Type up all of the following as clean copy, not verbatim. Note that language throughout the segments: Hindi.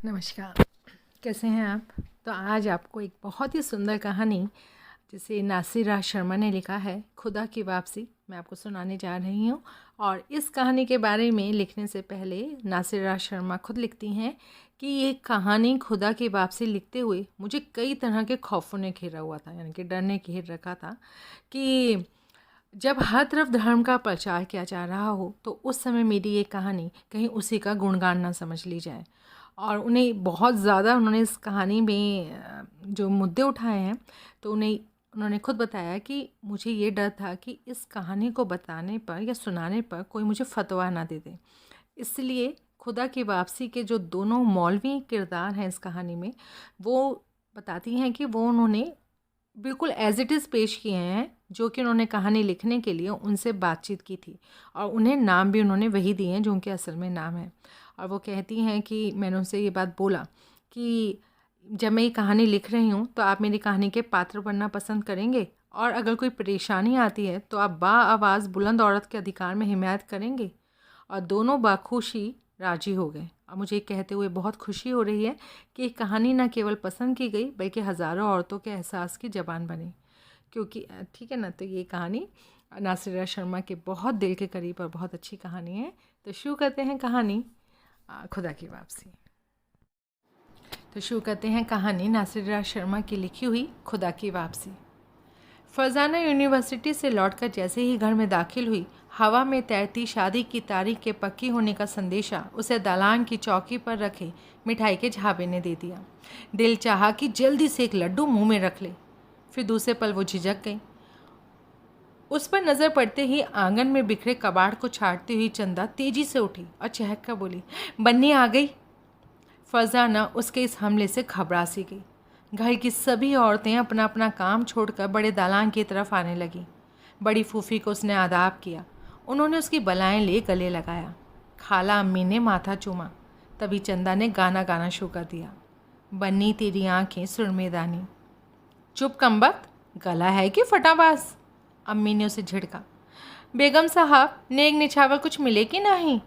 नमस्कार। कैसे हैं आप? तो आज आपको एक बहुत ही सुंदर कहानी जिसे नासिर राज शर्मा ने लिखा है, खुदा की वापसी, मैं आपको सुनाने जा रही हूँ। और इस कहानी के बारे में लिखने से पहले नासिर राज शर्मा खुद लिखती हैं कि ये कहानी खुदा की वापसी लिखते हुए मुझे कई तरह के खौफों ने घेरा हुआ था, यानी कि डर ने घेर रखा था कि जब हर तरफ धर्म का प्रचार किया जा रहा हो तो उस समय मेरी ये कहानी कहीं उसी का गुणगान ना समझ ली जाए। और उन्हें बहुत ज़्यादा उन्होंने इस कहानी में जो मुद्दे उठाए हैं, तो उन्होंने खुद बताया कि मुझे ये डर था कि इस कहानी को बताने पर या सुनाने पर कोई मुझे फतवा ना दे दे। इसलिए खुदा की वापसी के जो दोनों मौलवी किरदार हैं इस कहानी में, वो बताती हैं कि वो उन्होंने बिल्कुल एज़ इट इज़ पेश किए हैं जो कि उन्होंने कहानी लिखने के लिए उनसे बातचीत की थी, और उन्हें नाम भी उन्होंने वही दिए हैं जो उनके असल में नाम है। और वो कहती हैं कि मैंने उनसे ये बात बोला कि जब मैं ये कहानी लिख रही हूँ तो आप मेरी कहानी के पात्र बनना पसंद करेंगे, और अगर कोई परेशानी आती है तो आप आवाज़ बुलंद औरत के अधिकार में हिमायत करेंगे। और दोनों बाखुशी राजी हो गए। और मुझे कहते हुए बहुत खुशी हो रही है कि ये कहानी न केवल पसंद की गई बल्कि हज़ारों औरतों के एहसास की ज़बान बनी। क्योंकि ठीक है ना, तो ये कहानी नासिर राज शर्मा के बहुत दिल के करीब और बहुत अच्छी कहानी है। तो शुरू करते हैं कहानी खुदा की वापसी। तो शुरू करते हैं कहानी नासिर राज शर्मा की लिखी हुई खुदा की वापसी। फरजाना यूनिवर्सिटी से लौटकर जैसे ही घर में दाखिल हुई, हवा में तैरती शादी की तारीख के पक्की होने का संदेशा उसे दालान की चौकी पर रखे मिठाई के झाबे ने दे दिया। दिल चाहा कि जल्दी से एक लड्डू मुंह में रख ले, फिर दूसरे पल वो झिझक गई। उस पर नज़र पड़ते ही आंगन में बिखरे कबाड़ को छाटती हुई चंदा तेजी से उठी और चहक कर बोली, बन्नी आ गई। फरजाना उसके इस हमले से घबरा सी गई। घर की सभी औरतें अपना अपना काम छोड़कर बड़े दालान की तरफ आने लगीं। बड़ी फूफी को उसने आदाब किया। उन्होंने उसकी बलाएं ले गले लगाया। खाला अम्मी ने माथा चूमा। तभी चंदा ने गाना गाना शुरू कर दिया, बन्नी तेरी आंखें सुरमेदानी। चुप कमबख्त, गला है कि फटाबाज, अम्मी ने उसे झिड़का। बेगम साहब, नेक निछावर कुछ मिले कि नहीं?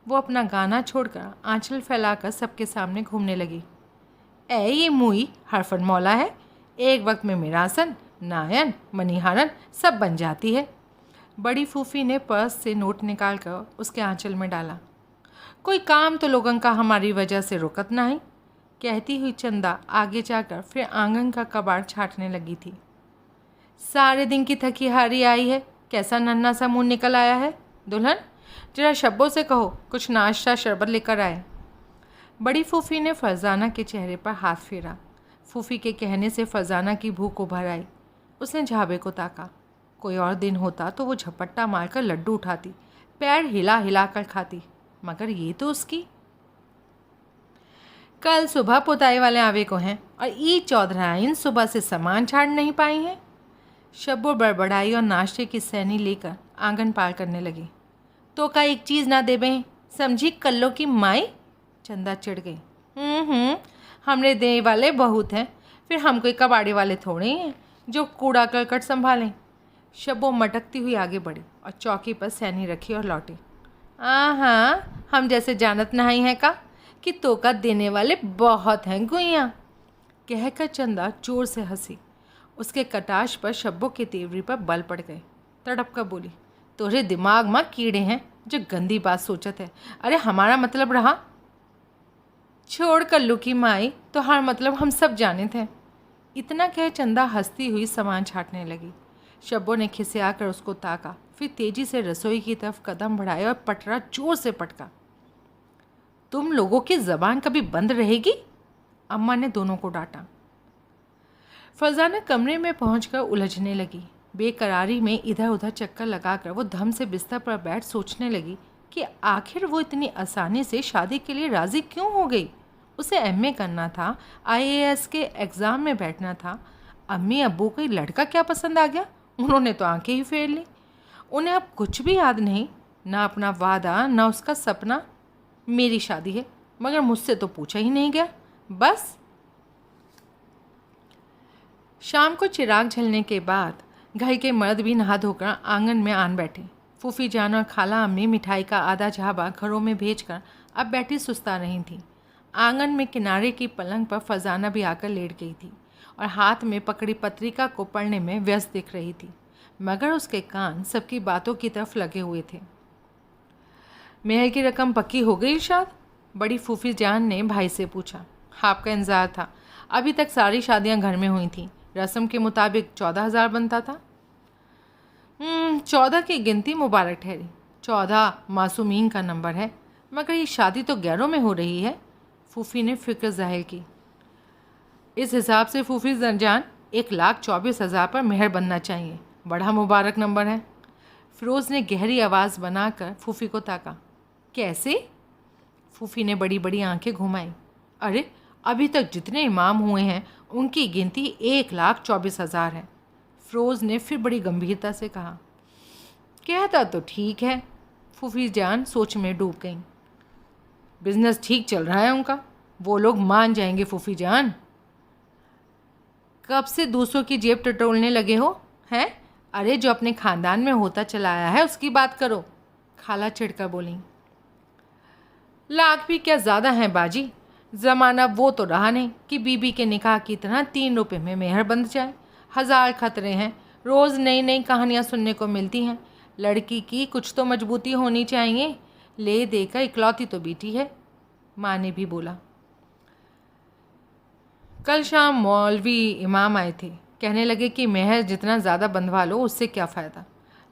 वो अपना गाना छोड़कर आंचल फैलाकर सबके सामने घूमने लगी। ए ये मुई हरफन मौला है, एक वक्त में मिरासन, नायन, मनीहारन सब बन जाती है। बड़ी फूफी ने पर्स से नोट निकाल कर उसके आंचल में डाला। कोई काम तो लोगों का हमारी वजह से रुकत नहीं, कहती हुई चंदा आगे जाकर फिर आंगन का कबाड़ छाटने लगी थी। सारे दिन की थकी हारी आई है, कैसा नन्हा सा मुंह निकल आया है। दुल्हन, जरा शब्बों से कहो कुछ नाश्ता शरबत लेकर आए। बड़ी फूफी ने फरजाना के चेहरे पर हाथ फेरा। फूफी के कहने से फरजाना की भूख उभर आई। उसने झाबे को ताका। कोई और दिन होता तो वो झपट्टा मारकर लड्डू उठाती, पैर हिला हिला कर खाती, मगर ये तो उसकी। कल सुबह पुताई वाले आवे को हैं और ई चौधराइन सुबह से सामान छाड़ नहीं पाई हैं। शब्बो बड़बड़ाई और नाश्ते की सैनी लेकर आंगन पार करने लगी। तो का एक चीज़ ना देबे, समझी कल्लो की माई। चंदा चिढ़ गई। हमरे दे वाले बहुत हैं, फिर हम कोई कबाड़े वाले थोड़े ही हैं जो कूड़ा करकट संभालें। शब्बो मटकती हुई आगे बढ़ी और चौकी पर सैनी रखी और लौटी। हाँ, हम जैसे जानत नहीं है का कि तोका देने वाले बहुत हैं गुइयाँ, कहकर चंदा जोर से हंसी। उसके कटाश पर शब्बों के तेवरी पर बल पड़ गए। तड़प कर बोली, तोरे दिमाग में कीड़े हैं जो गंदी बात सोचत है। अरे हमारा मतलब रहा। छोड़ कल्लू की माई, तो हर मतलब हम सब जाने थे। इतना कह चंदा हंसती हुई सामान छाटने लगी। शब्बों ने खिसिया कर उसको ताका, फिर तेजी से रसोई की तरफ कदम बढ़ाए और पटरा जोर से पटका। तुम लोगों की जबान कभी बंद रहेगी? अम्मा ने दोनों को डांटा। फरजाना कमरे में पहुंचकर उलझने लगी। बेकरारी में इधर उधर चक्कर लगाकर वो धम से बिस्तर पर बैठ सोचने लगी कि आखिर वो इतनी आसानी से शादी के लिए राज़ी क्यों हो गई। उसे एमए करना था, आईएएस के एग्ज़ाम में बैठना था। अम्मी अब्बू को लड़का क्या पसंद आ गया, उन्होंने तो आंखें ही फेर ली। उन्हें अब कुछ भी याद नहीं, ना अपना वादा ना उसका सपना। मेरी शादी है, मगर मुझसे तो पूछा ही नहीं गया। बस शाम को चिराग जलने के बाद घर के मर्द भी नहा धोकर आंगन में आन बैठे। फूफी जान और खाला अम्मी मिठाई का आधा झाबा घरों में भेजकर अब बैठी सुस्ता रही थी। आंगन में किनारे की पलंग पर फरजाना भी आकर लेट गई थी और हाथ में पकड़ी पत्रिका को पढ़ने में व्यस्त दिख रही थी, मगर उसके कान सबकी बातों की तरफ लगे हुए थे। मेहर की रकम पक्की हो गई इरशाद? बड़ी फूफी जान ने भाई से पूछा। आपका इंतज़ार था, अभी तक सारी शादियां घर में हुई थीं, रस्म के मुताबिक 14,000 बनता था। 14 की गिनती मुबारक ठहरी। 14 मासूमीन का नंबर है, मगर ये शादी तो गैरों में हो रही है। फूफी ने फिक्र जाहिर की। इस हिसाब से फूफी जान 1,24,000 पर मेहर बनना चाहिए, बड़ा मुबारक नंबर है। फिरोज़ ने गहरी आवाज़ बनाकर फूफी को ताका। कैसे? फूफी ने बड़ी बड़ी आंखें घुमाई। अरे, अभी तक जितने इमाम हुए हैं उनकी गिनती 1,24,000 है। फिरोज़ ने फिर बड़ी गंभीरता से कहा। कहता तो ठीक है। फूफी जान सोच में डूब गईं। बिजनेस ठीक चल रहा है उनका, वो लोग मान जाएंगे फूफी जान। कब से दूसरों की जेब टटोलने लगे हो हैं? अरे, जो अपने खानदान में होता चला आया है उसकी बात करो, खाला चिढ़कर बोली। लाख भी क्या ज़्यादा हैं बाजी, ज़माना वो तो रहा नहीं कि बीबी के निकाह की तरह 3 रुपए में मेहर बंध जाए। 1000 खतरे हैं, रोज़ नई नई कहानियाँ सुनने को मिलती हैं। लड़की की कुछ तो मजबूती होनी चाहिए, ले देकर इकलौती तो बेटी है, माँ ने भी बोला। कल शाम मौलवी इमाम आए थे, कहने लगे कि मेहर जितना ज़्यादा बंधवा लो उससे क्या फ़ायदा।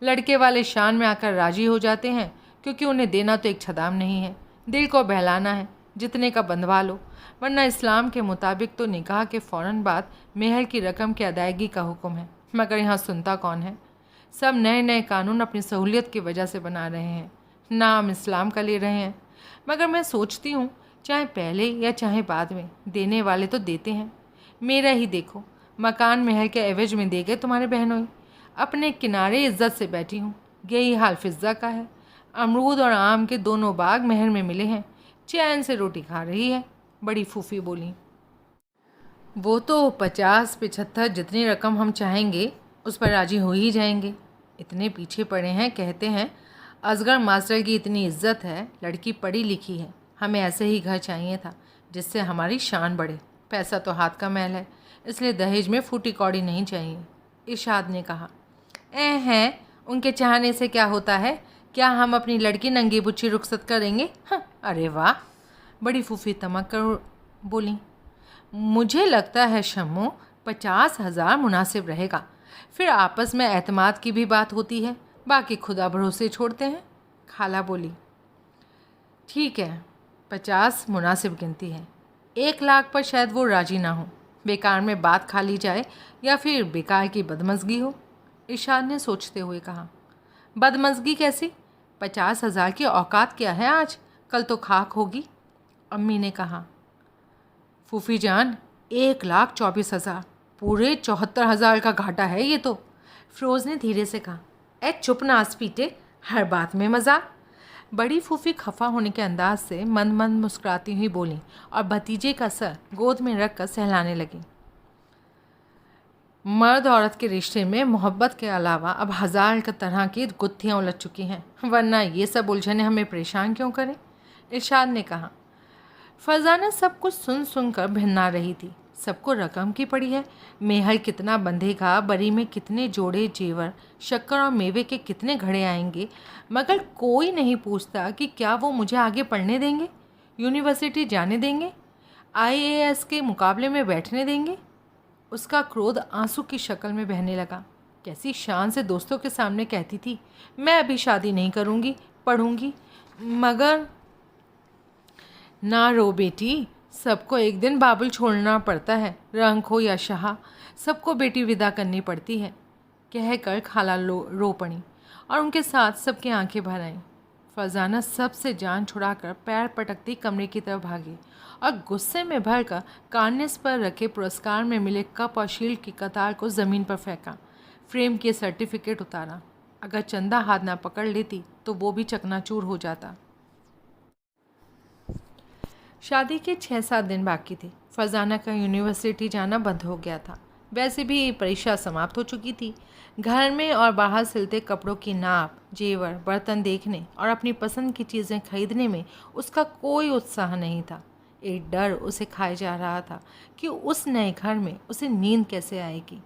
लड़के वाले शान में आकर राजी हो जाते हैं, क्योंकि उन्हें देना तो एक छदाम नहीं है, दिल को बहलाना है, जितने का बंधवा लो, वरना इस्लाम के मुताबिक तो निकाह के फ़ौरन बाद मेहर की रकम की अदायगी का हुक्म है। मगर यहाँ सुनता कौन है? सब नए नए कानून अपनी सहूलियत की वजह से बना रहे हैं, नाम इस्लाम का ले रहे हैं। मगर मैं सोचती हूँ, चाहे पहले या चाहे बाद में, देने वाले तो देते हैं। मेरा ही देखो, मकान मेहर के एवज में दे गए तुम्हारे बहनों, अपने किनारे इज्जत से बैठी हूँ। यही हाल फिज़्ज़ा का है, अमरूद और आम के दोनों बाग मेहर में मिले हैं, चैन से रोटी खा रही है, बड़ी फूफी बोली। वो तो 50-75 जितनी रकम हम चाहेंगे उस पर राजी हो ही जाएंगे। इतने पीछे पड़े हैं, कहते हैं असगर मास्टर की इतनी इज्जत है, लड़की पढ़ी लिखी है, हमें ऐसे ही घर चाहिए था जिससे हमारी शान बढ़े। पैसा तो हाथ का मैल है, इसलिए दहेज में फूटी कौड़ी नहीं चाहिए, इरशाद ने कहा। हैं, उनके चाहने से क्या होता है? क्या हम अपनी लड़की नंगी बुच्ची रुखसत करेंगे? हाँ, अरे वाह, बड़ी फूफी तमक कर बोली। मुझे लगता है शम्मू 50,000 मुनासिब रहेगा, फिर आपस में एतमाद की भी बात होती है, बाकी खुदा भरोसे छोड़ते हैं, खाला बोली। ठीक है, 50 मुनासिब गिनती है, 1,00,000 पर शायद वो राजी ना हो, बेकार में बात खा ली जाए या फिर बेकार की बदमज़गी हो, इरशाद ने सोचते हुए कहा। बदमज़गी कैसी? 50,000 की औकात क्या है आज, कल तो खाक होगी, अम्मी ने कहा। फूफी जान, 1,24,000, पूरे 74,000 का घाटा है ये तो, फिरोज़ ने धीरे से कहा। ए चुप नास पीटे, हर बात में मजाक, बड़ी फूफी खफा होने के अंदाज से मंद मंद मुस्कुराती हुई बोली और भतीजे का सर गोद में रख कर सहलाने लगी। मर्द औरत के रिश्ते में मोहब्बत के अलावा अब 1000 तरह की गुत्थियाँ उलझ चुकी हैं, वरना ये सब उलझने हमें परेशान क्यों करें, इरशाद ने कहा। फरजाना सब कुछ सुन सुन कर भिन्ना रही थी। सबको रकम की पड़ी है, मेहर कितना बंधेगा, बरी में कितने जोड़े जेवर, शक्कर और मेवे के कितने घड़े आएंगे, मगर कोई नहीं पूछता कि क्या वो मुझे आगे पढ़ने देंगे, यूनिवर्सिटी जाने देंगे, IAS के मुकाबले में बैठने देंगे। उसका क्रोध आंसू की शक्ल में बहने लगा। कैसी शान से दोस्तों के सामने कहती थी, मैं अभी शादी नहीं करूँगी, पढ़ूँगी। मगर ना रो बेटी, सबको एक दिन बाबुल छोड़ना पड़ता है, रंग हो या शाह, सबको बेटी विदा करनी पड़ती है, कहकर खाला रो पड़ी और उनके साथ सबकी आंखें भर आईं। फरजाना सबसे जान छुड़ाकर पैर पटकती कमरे की तरफ भागी और गुस्से में भरकर कार्निस पर रखे पुरस्कार में मिले कप और शील्ड की कतार को ज़मीन पर फेंका, फ्रेम के सर्टिफिकेट उतारा। अगर चंदा हाथ ना पकड़ लेती तो वो भी चकनाचूर हो जाता। शादी के 6-7 दिन बाकी थे। फरजाना का यूनिवर्सिटी जाना बंद हो गया था, वैसे भी परीक्षा समाप्त हो चुकी थी। घर में और बाहर सिलते कपड़ों की नाप, जेवर, बर्तन देखने और अपनी पसंद की चीज़ें खरीदने में उसका कोई उत्साह नहीं था। एक डर उसे खाए जा रहा था कि उस नए घर में उसे नींद कैसे आएगी।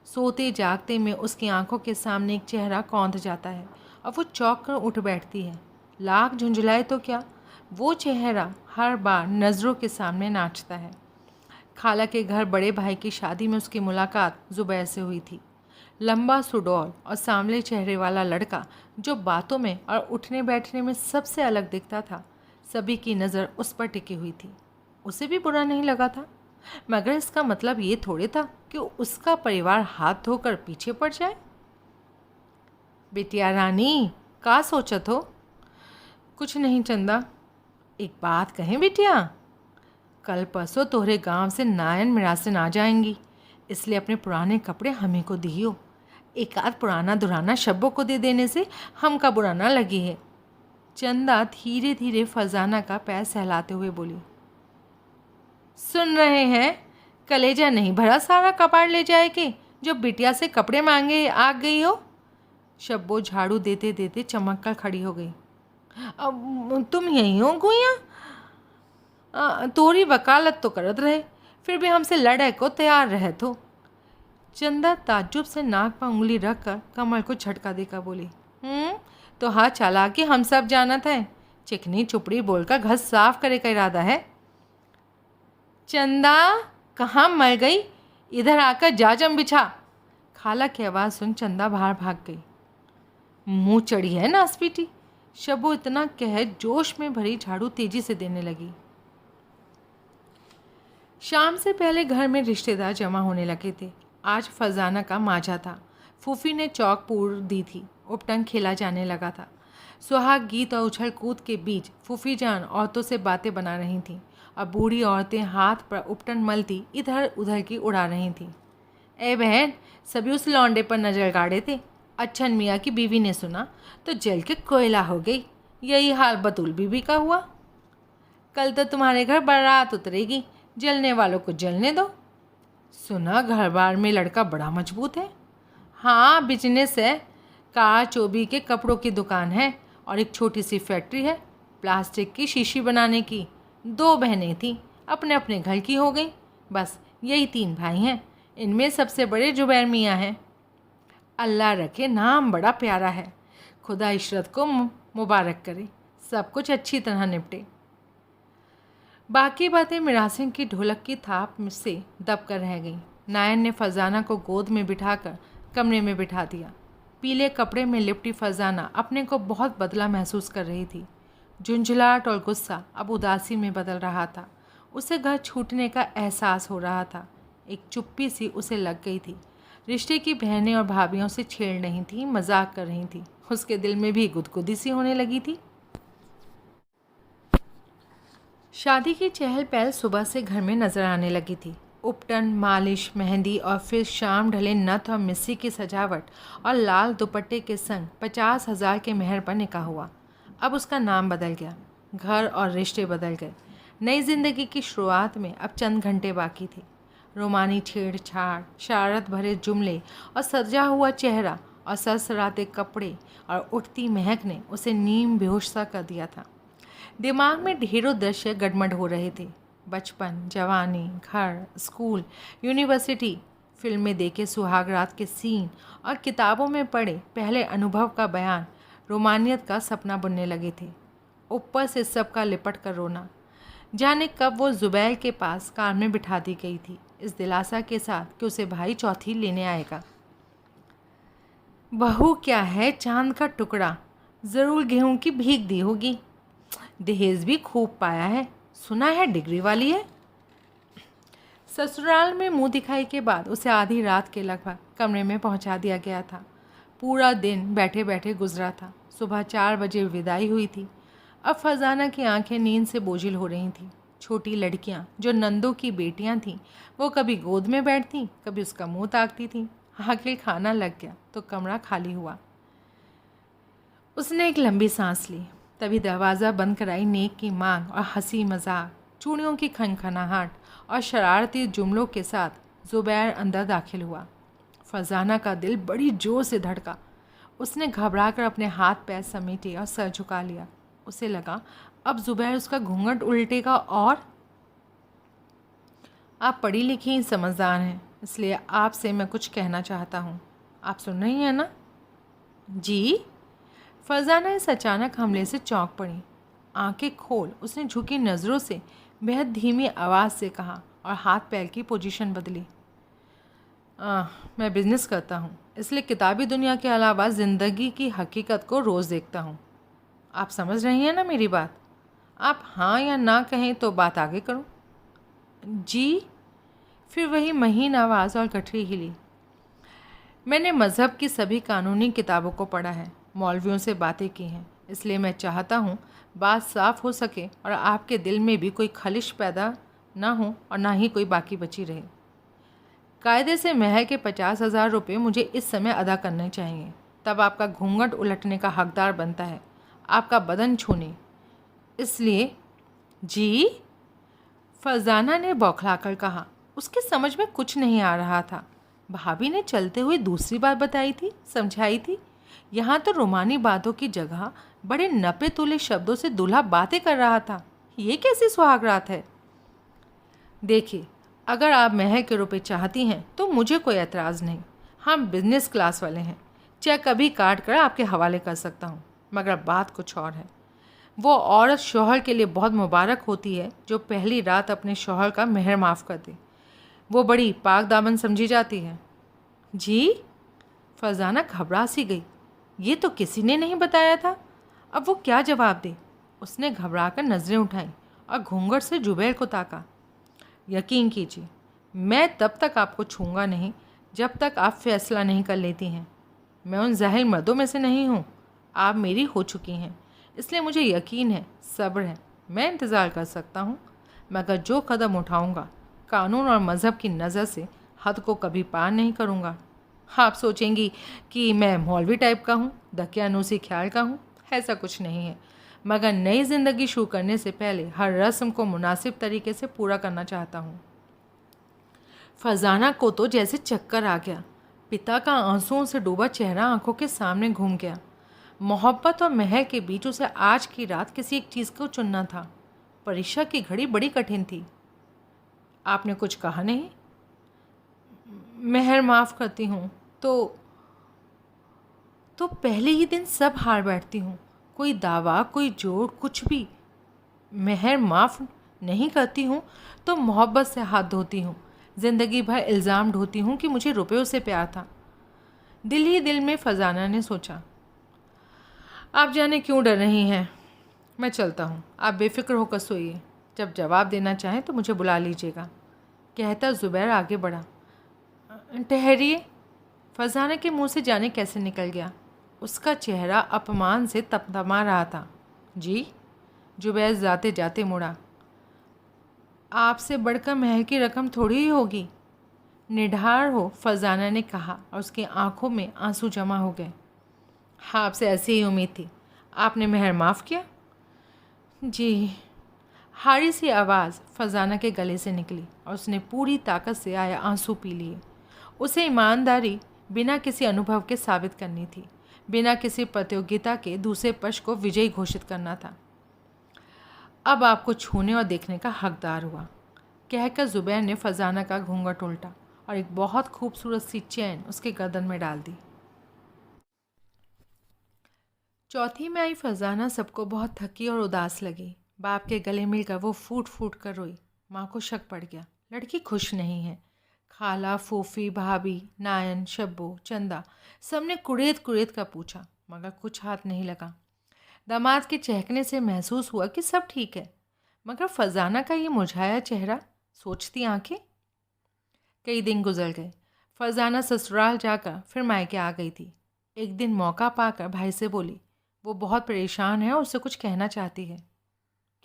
सोते जागते में उसकी आंखों के सामने एक चेहरा कौंध जाता है और वो चौंक कर उठ बैठती है। लाख झुंझलाए तो क्या, वो चेहरा हर बार नज़रों के सामने नाचता है। खाला के घर बड़े भाई की शादी में उसकी मुलाकात ज़ुबैर से हुई थी। लंबा सुडौल और सांवले चेहरे वाला लड़का जो बातों में और उठने बैठने में सबसे अलग दिखता था, सभी की नज़र उस पर टिकी हुई थी। उसे भी बुरा नहीं लगा था, मगर इसका मतलब ये थोड़े था कि उसका परिवार हाथ धोकर पीछे पड़ जाए। बिटिया रानी, का सोचत हो? कुछ नहीं चंदा। एक बात कहें बिटिया, कल परसों तोहरे गांव से नायन मिरासन आ जाएंगी, इसलिए अपने पुराने कपड़े हमें को दियो। एक आध पुराना दुराना शब्बों को दे देने से हमका बुरा ना लगी है। चंदा धीरे धीरे फरजाना का पैर सहलाते हुए बोली। सुन रहे हैं, कलेजा नहीं भरा सारा कपाड़ ले जाए के जो बिटिया से कपड़े मांगे आ गई हो। शब्बो झाड़ू देते देते चमक कर खड़ी हो गई। अब तुम यहीं हो गुइया? तोरी वकालत तो करत रहे, फिर भी हमसे लड़े को तैयार रहे तो। चंदा ताज्जुब से नाक पर उंगली रख कर कमल को झटका देकर बोली। तो हाँ चालाकी हम सब जानत हैं, चिकनी चुपड़ी बोलकर घर साफ करे का इरादा है। चंदा कहाँ मर गई, इधर आकर जाजम बिछा। खाला की आवाज़ सुन चंदा बाहर भाग गई। मुंह चढ़ी है नासपीटी, शब्बो इतना कह जोश में भरी झाड़ू तेजी से देने लगी। शाम से पहले घर में रिश्तेदार जमा होने लगे थे। आज फरजाना का माजा था। फूफी ने चौक पूर दी थी, उपटन खेला जाने लगा था। सुहाग गीत और उछल कूद के बीच फूफी जान औरतों से बातें बना रही थीं और बूढ़ी औरतें हाथ पर उपटन मलती इधर उधर की उड़ा रही थीं। ए बहन, सभी उस लौंडे पर नजर गाड़े थे। अच्छन मियाँ की बीवी ने सुना तो जल के कोयला हो गई। यही हाल बतूल बीबी का हुआ। कल तो तुम्हारे घर बारात उतरेगी, जलने वालों को जलने दो। सुना घर बार में लड़का बड़ा मजबूत है। हाँ, बिजनेस है। कार चोबी के कपड़ों की दुकान है और एक छोटी सी फैक्ट्री है प्लास्टिक की शीशी बनाने की। 2 बहनें थीं, अपने अपने घर की हो गई। बस यही 3 भाई हैं, इनमें सबसे बड़े जुबैर मियाँ हैं। अल्लाह रखे, नाम बड़ा प्यारा है। खुदा इशरत को मुबारक करे, सब कुछ अच्छी तरह निपटे। बाकी बातें मिरासिन की ढोलक की थाप से दब कर रह गईं। नायन ने फरजाना को गोद में बिठाकर कमरे में बिठा दिया। पीले कपड़े में लिपटी फरजाना अपने को बहुत बदला महसूस कर रही थी। झुंझलाहट और गुस्सा अब उदासी में बदल रहा था। उसे घर छूटने का एहसास हो रहा था। एक चुप्पी सी उसे लग गई थी। रिश्ते की बहनें और भाभियों से छेड़ रही थी, मजाक कर रही थी। उसके दिल में भी गुदगुदी सी होने लगी थी। शादी की चहल पहल सुबह से घर में नजर आने लगी थी। उपटन, मालिश, मेहंदी और फिर शाम ढले नथ और मिस्सी की सजावट और लाल दुपट्टे के संग 50,000 के मेहर पर निकाह हुआ। अब उसका नाम बदल गया, घर और रिश्ते बदल गए। नई जिंदगी की शुरुआत में अब चंद घंटे बाकी थे। रोमानी छेड़छाड़, शरारत भरे जुमले और सजा हुआ चेहरा और सरसराते कपड़े और उठती महक ने उसे नीम बेहोश सा कर दिया था। दिमाग में ढेरों दृश्य गडमड हो रहे थे। बचपन, जवानी, घर, स्कूल, यूनिवर्सिटी, फिल्में देखे सुहागरात के सीन और किताबों में पढ़े पहले अनुभव का बयान रोमानियत का सपना बुनने लगे थे। ऊपर से सबका लिपट कर रोना। जाने कब वो ज़ुबैर के पास कार में बिठा दी गई थी, इस दिलासा के साथ कि उसे भाई चौथी लेने आएगा। बहू क्या है, चांद का टुकड़ा, ज़रूर गेहूं की भीख दी होगी। दहेज भी खूब पाया है, सुना है डिग्री वाली है। ससुराल में मुंह दिखाई के बाद उसे आधी रात के लगभग कमरे में पहुंचा दिया गया था। पूरा दिन बैठे बैठे गुजरा था। सुबह 4 बजे विदाई हुई थी। अब फरजाना की आंखें नींद से बोझिल हो रही थीं। छोटी लड़कियां जो नंदों की बेटियां थीं, वो कभी गोद में बैठती, कभी उसका मुंह ताकती थीं। आखिर खाना लग गया तो कमरा खाली हुआ। उसने एक लंबी सांस ली। तभी दरवाज़ा बंद कराई नेक की मांग और हंसी मजाक, चूड़ियों की खनखनाहट और शरारती जुमलों के साथ ज़ुबैर अंदर दाखिल हुआ। फरजाना का दिल बड़ी जोर से धड़का। उसने घबराकर अपने हाथ पैर समेटे और सर झुका लिया। उसे लगा अब ज़ुबैर उसका घूंघट उल्टेगा और आप पढ़ी लिखी समझदार हैं, इसलिए आपसे मैं कुछ कहना चाहता हूँ। आप सुन रही हैं ना? जी। फरजाना इस अचानक हमले से चौंक पड़ी। आंखें खोल उसने झुकी नज़रों से बेहद धीमी आवाज़ से कहा और हाथ पैर की पोजीशन बदली। मैं बिज़नेस करता हूँ, इसलिए किताबी दुनिया के अलावा ज़िंदगी की हकीकत को रोज़ देखता हूँ। आप समझ रही हैं ना मेरी बात? आप हाँ या ना कहें तो बात आगे करूँ। जी। फिर वही महीन आवाज़ और गठरी हिली। मैंने मज़हब की सभी कानूनी किताबों को पढ़ा है, मौलवियों से बातें की हैं, इसलिए मैं चाहता हूँ बात साफ हो सके और आपके दिल में भी कोई खलिश पैदा ना हो और ना ही कोई बाकी बची रहे। कायदे से महल के 50,000 रुपये मुझे इस समय अदा करने चाहिए, तब आपका घूंघट उलटने का हकदार बनता है, आपका बदन छूने। इसलिए जी। फरजाना ने बौखलाकर कहा। उसके समझ में कुछ नहीं आ रहा था। भाभी ने चलते हुए दूसरी बात बताई थी, समझाई थी। यहाँ तो रोमानी बातों की जगह बड़े नपे तुले शब्दों से दूल्हा बातें कर रहा था। ये कैसी सुहागरात है? देखिए, अगर आप महल के रुपए चाहती हैं तो मुझे कोई एतराज़ नहीं। हम बिजनेस क्लास वाले हैं, चेक अभी काट कर आपके हवाले कर सकता हूँ। मगर बात कुछ और है। वो औरत शौहर के लिए बहुत मुबारक होती है जो पहली रात अपने शौहर का मेहर माफ़ कर दे। वो बड़ी पाक दामन समझी जाती है। जी। फरजाना घबरा सी गई। ये तो किसी ने नहीं बताया था। अब वो क्या जवाब दे? उसने घबराकर नज़रें उठाईं और घूंघट से जुबैर को ताका। यकीन कीजिए, मैं तब तक आपको छूँगा नहीं जब तक आप फैसला नहीं कर लेती हैं। मैं उन जाहिल मर्दों में से नहीं हूँ। आप मेरी हो चुकी हैं, इसलिए मुझे यकीन है, सब्र है, मैं इंतज़ार कर सकता हूँ। मगर जो कदम उठाऊँगा कानून और मज़हब की नज़र से हद को कभी पार नहीं करूँगा। आप सोचेंगी कि मैं मौलवी टाइप का हूँ, दकियानूसी ख्याल का हूँ। ऐसा कुछ नहीं है, मगर नई ज़िंदगी शुरू करने से पहले हर रस्म को मुनासिब तरीके से पूरा करना चाहता हूँ। फरजाना को तो जैसे चक्कर आ गया। पिता का आंसुओं से डूबा चेहरा आंखों के सामने घूम गया। मोहब्बत और महल के बीच उसे आज की रात किसी एक चीज़ को चुनना था। परीक्षा की घड़ी बड़ी कठिन थी। आपने कुछ कहा नहीं? महर माफ़ करती हूँ तो पहले ही दिन सब हार बैठती हूँ। कोई दावा, कोई जोड़, कुछ भी। महर माफ़ नहीं करती हूँ तो मोहब्बत से हाथ धोती हूँ। ज़िंदगी भर इल्ज़ाम ढोती हूँ कि मुझे रुपयों से प्यार था। दिल ही दिल में फरजाना ने सोचा। आप जाने क्यों डर रही हैं? मैं चलता हूँ, आप बेफिक्र होकर सोइए। जब जवाब देना चाहें तो मुझे बुला लीजिएगा, कहता जुबैर आगे बढ़ा। ठहरिए। फरजाना के मुंह से जाने कैसे निकल गया। उसका चेहरा अपमान से तमतमा रहा था। जी। जुबैर जाते जाते मुड़ा। आपसे बढ़कर महल की रकम थोड़ी ही होगी। निढार हो, फरजाना ने कहा और उसकी आंखों में आंसू जमा हो गए। हाँ, आपसे ऐसी ही उम्मीद थी। आपने महर माफ़ किया? जी। हारी सी आवाज़ फरजाना के गले से निकली और उसने पूरी ताकत से आया आंसू पी लिए। उसे ईमानदारी बिना किसी अनुभव के साबित करनी थी, बिना किसी प्रतियोगिता के दूसरे पक्ष को विजयी घोषित करना था। अब आपको छूने और देखने का हकदार हुआ, कहकर जुबैर ने फरजाना का घूंघट उल्टा और एक बहुत खूबसूरत सी चैन उसके गर्दन में डाल दी। चौथी में आई फरजाना सबको बहुत थकी और उदास लगी। बाप के गले मिलकर वो फूट फूट कर रोई। माँ को शक पड़ गया, लड़की खुश नहीं है। खाला, फूफी, भाभी, नायन, शब्बो, चंदा सबने कुरेद कुरेद का पूछा, मगर कुछ हाथ नहीं लगा। दामाद के चहकने से महसूस हुआ कि सब ठीक है, मगर फरजाना का ये मुरझाया चेहरा, सोचती आंखें। कई दिन गुजर गए। फरजाना ससुराल जाकर फिर मायके आ गई थी। एक दिन मौका पाकर भाई से बोली, वो बहुत परेशान है और उससे कुछ कहना चाहती है।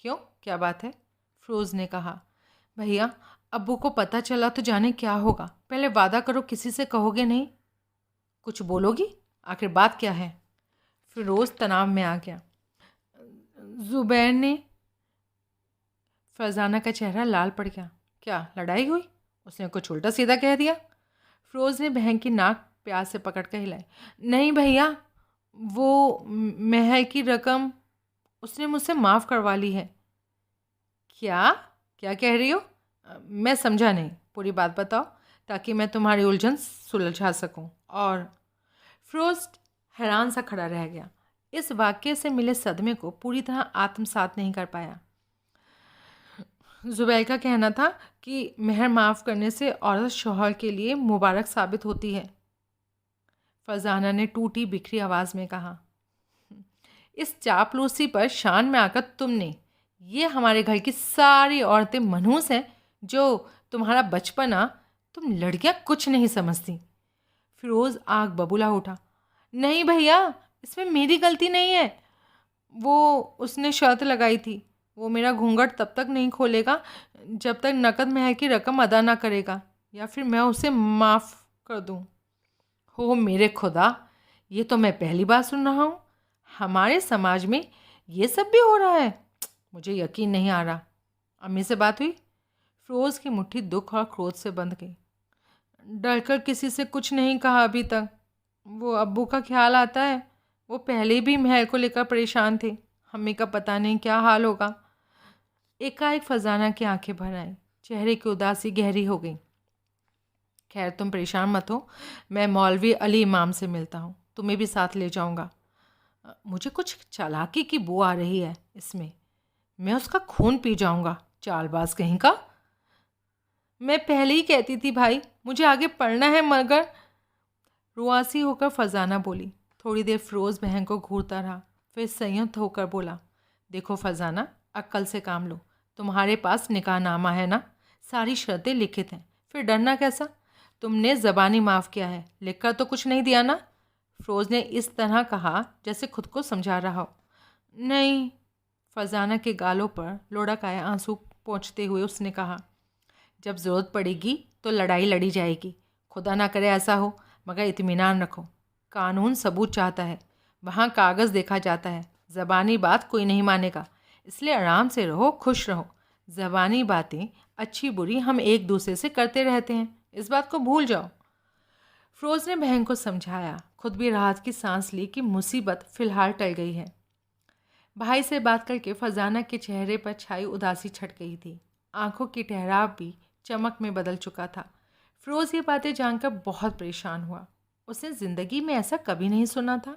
क्यों, क्या बात है? फिरोज़ ने कहा। भैया, अब्बू को पता चला तो जाने क्या होगा। पहले वादा करो किसी से कहोगे नहीं। कुछ बोलोगी? आखिर बात क्या है? फिरोज़ तनाव में आ गया। जुबैर ने। फरजाना का चेहरा लाल पड़ गया। क्या लड़ाई हुई? उसने कुछ उल्टा सीधा कह दिया? फिरोज़ ने बहन की नाक प्यार से पकड़ कर हिलाई। नहीं भैया, वो महल की रकम उसने मुझसे माफ़ करवा ली है। क्या क्या कह रही हो? मैं समझा नहीं, पूरी बात बताओ ताकि मैं तुम्हारी उलझन सुलझा सकूं। और फिरोज हैरान सा खड़ा रह गया। इस वाक्य से मिले सदमे को पूरी तरह आत्मसात नहीं कर पाया। जुबैर का कहना था कि मेहर माफ़ करने से औरत शौहर के लिए मुबारक साबित होती है। फरजाना ने टूटी बिखरी आवाज़ में कहा। इस चापलूसी पर शान में आकर तुमने, ये हमारे घर की सारी औरतें मनहूस हैं, जो तुम्हारा बचपना, तुम लड़कियां कुछ नहीं समझती। फिरोज़ आग बबूला उठा। नहीं भैया, इसमें मेरी गलती नहीं है। वो उसने शर्त लगाई थी, वो मेरा घूंघट तब तक नहीं खोलेगा जब तक नकद महर की रकम अदा ना करेगा, या फिर मैं उसे माफ़ कर दूं। हो मेरे खुदा, ये तो मैं पहली बार सुन रहा हूँ। हमारे समाज में ये सब भी हो रहा है? मुझे यकीन नहीं आ रहा। अम्मी से बात हुई? फिरोज़ की मुट्ठी दुख और क्रोध से बंध गई। डरकर किसी से कुछ नहीं कहा अभी तक। वो अब्बू का ख्याल आता है, वो पहले भी महल को लेकर परेशान थे। अम्मी का पता नहीं क्या हाल होगा। एकाएक फरजाना की आंखें भर आईं, चेहरे की उदासी गहरी हो गई। खैर तुम परेशान मत हो, मैं मौलवी अली इमाम से मिलता हूँ, तुम्हें भी साथ ले जाऊँगा। मुझे कुछ चालाकी की बू आ रही है इसमें। मैं उसका खून पी जाऊँगा, चालबाज कहीं का। मैं पहले ही कहती थी भाई, मुझे आगे पढ़ना है, मगर रुआसी होकर फरजाना बोली। थोड़ी देर फिरोज़ बहन को घूरता रहा, फिर संयत होकर बोला। देखो फरजाना, अक्ल से काम लो। तुम्हारे पास निकाहनामा है ना, सारी शर्तें लिखित हैं, फिर डरना कैसा? तुमने ज़बानी माफ़ किया है, लिखकर तो कुछ नहीं दिया ना? फिरोज़ ने इस तरह कहा जैसे खुद को समझा रहा हो। नहीं। फरजाना के गालों पर लोड़क आए आंसू पोंछते हुए उसने कहा। जब ज़रूरत पड़ेगी तो लड़ाई लड़ी जाएगी। खुदा ना करे ऐसा हो, मगर इत्मीनान रखो, कानून सबूत चाहता है, वहाँ कागज़ देखा जाता है। ज़बानी बात कोई नहीं मानेगा, इसलिए आराम से रहो, खुश रहो। ज़बानी बातें अच्छी बुरी हम एक दूसरे से करते रहते हैं, इस बात को भूल जाओ। फिरोज़ ने बहन को समझाया, खुद भी राहत की सांस ली कि मुसीबत फ़िलहाल टल गई है। भाई से बात करके फरजाना के चेहरे पर छाई उदासी छट गई थी। आंखों की ठहराव भी चमक में बदल चुका था। फिरोज़ ये बातें जानकर बहुत परेशान हुआ। उसने ज़िंदगी में ऐसा कभी नहीं सुना था।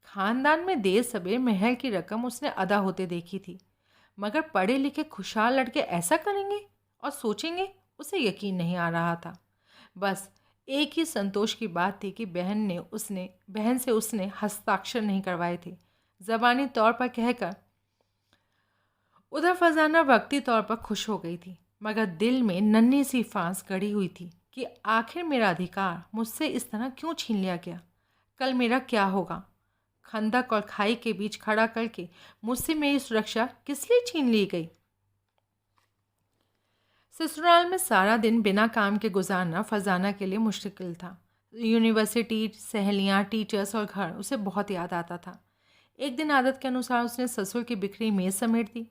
ख़ानदान में देर सबेर महल की रकम उसने अदा होते देखी थी, मगर पढ़े लिखे खुशहाल लड़के ऐसा करेंगे और सोचेंगे, उसे यकीन नहीं आ रहा था। बस एक ही संतोष की बात थी कि बहन से उसने हस्ताक्षर नहीं करवाए थे, ज़बानी तौर पर कहकर। उधर फरजाना वक्ती तौर पर खुश हो गई थी, मगर दिल में नन्ही सी फांस गड़ी हुई थी कि आखिर मेरा अधिकार मुझसे इस तरह क्यों छीन लिया गया। कल मेरा क्या होगा? खंदक और खाई के बीच खड़ा करके मुझसे मेरी सुरक्षा किस लिए छीन ली गई? ससुराल में सारा दिन बिना काम के गुजारना फरजाना के लिए मुश्किल था। यूनिवर्सिटी, सहेलियाँ, टीचर्स और घर उसे बहुत याद आता था। एक दिन आदत के अनुसार उसने ससुर की बिखरी मेज़ समेट दी,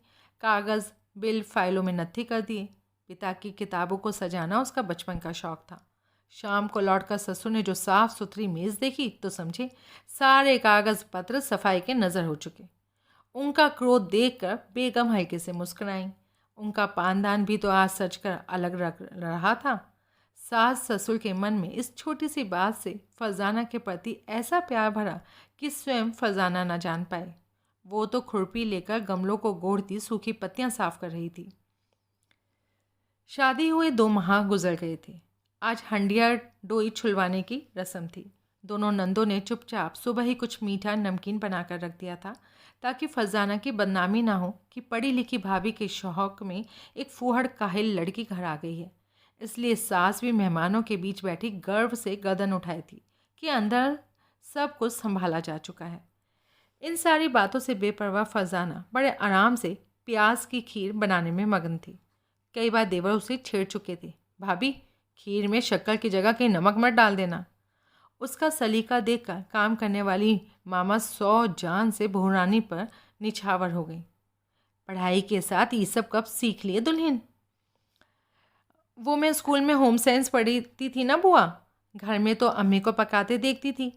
कागज़, बिल फाइलों में नत्थी कर दिए। पिता की किताबों को सजाना उसका बचपन का शौक़ था। शाम को लौटकर ससुर ने जो साफ़ सुथरी मेज़ देखी तो समझे सारे कागज़ पत्र सफाई के नज़र हो चुके। उनका क्रोध देखकर बेगम हल्के से मुस्कुराईं। उनका पानदान भी तो आज सजकर अलग रख रहा था। सास ससुर के मन में इस छोटी सी बात से फरजाना के प्रति ऐसा प्यार भरा कि स्वयं फरजाना न जान पाए। वो तो खुरपी लेकर गमलों को गोड़ती सूखी पत्तियां साफ कर रही थी। शादी हुए 2 माह गुजर गए थे। आज हंडिया डोई छुलवाने की रस्म थी। दोनों नंदों ने चुपचाप सुबह ही कुछ मीठा नमकीन बनाकर रख दिया था, ताकि फरजाना की बदनामी ना हो कि पढ़ी लिखी भाभी के शौक में एक फूहड़ काहिल लड़की घर आ गई है। इसलिए सास भी मेहमानों के बीच बैठी गर्व से गर्दन उठाई थी कि अंदर सब कुछ संभाला जा चुका है। इन सारी बातों से बेपरवाह फरजाना बड़े आराम से प्याज की खीर बनाने में मगन थी। कई बार देवर उसे छेड़ चुके थे, भाभी खीर में शक्कर की जगह कहीं नमक मत डाल देना। उसका सलीका देखकर काम करने वाली मामा 100 जान से बहुरानी पर निछावर हो गई। पढ़ाई के साथ ये सब कब सीख लिए दुल्हन? वो मैं स्कूल में होम साइंस पढ़ती थी ना बुआ, घर में तो अम्मी को पकाते देखती थी।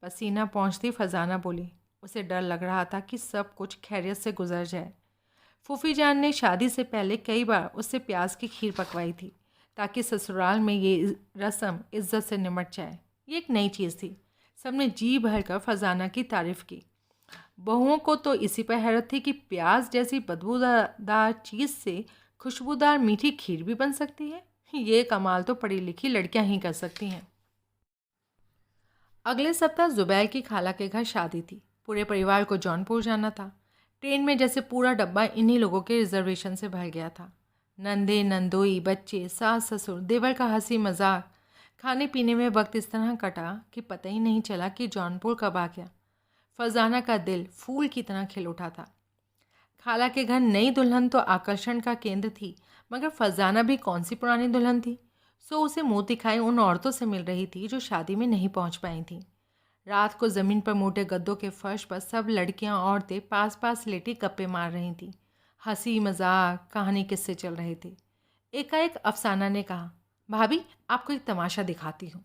पसीना पहुँचती फरजाना बोली। उसे डर लग रहा था कि सब कुछ खैरियत से गुजर जाए। फूफी जान ने शादी से पहले कई बार उससे प्याज की खीर पकवाई थी ताकि ससुराल में ये रस्म इज्जत से निमट जाए। ये एक नई चीज़ थी। सबने जी भरकर फरजाना की तारीफ़ की। बहुओं को तो इसी पर हैरत थी कि प्याज जैसी बदबूदार चीज़ से खुशबूदार मीठी खीर भी बन सकती है। ये कमाल तो पढ़ी लिखी लड़कियां ही कर सकती हैं। अगले सप्ताह जुबैर की खाला के घर शादी थी। पूरे परिवार को जौनपुर जाना था। ट्रेन में जैसे पूरा डब्बा इन्हीं लोगों के रिजर्वेशन से भर गया था। नंदे नंदोई, बच्चे, सास ससुर, देवर का हंसी मजाक। खाने पीने में वक्त इस तरह कटा कि पता ही नहीं चला कि जौनपुर कब आ गया। फरजाना का दिल फूल की तरह खिल उठा था। खाला के घर नई दुल्हन तो आकर्षण का केंद्र थी, मगर फरजाना भी कौन सी पुरानी दुल्हन थी। सो उसे मुँह दिखाए उन औरतों से मिल रही थी जो शादी में नहीं पहुंच पाई थीं। रात को ज़मीन पर मोटे गद्दों के फर्श पर सब लड़कियां औरतें पास पास लेटी गप्पे मार रही थीं। हंसी मजाक कहानी किस्से चल रहे थे। एकाएक अफसाना ने कहा, भाभी आपको एक तमाशा दिखाती हूँ।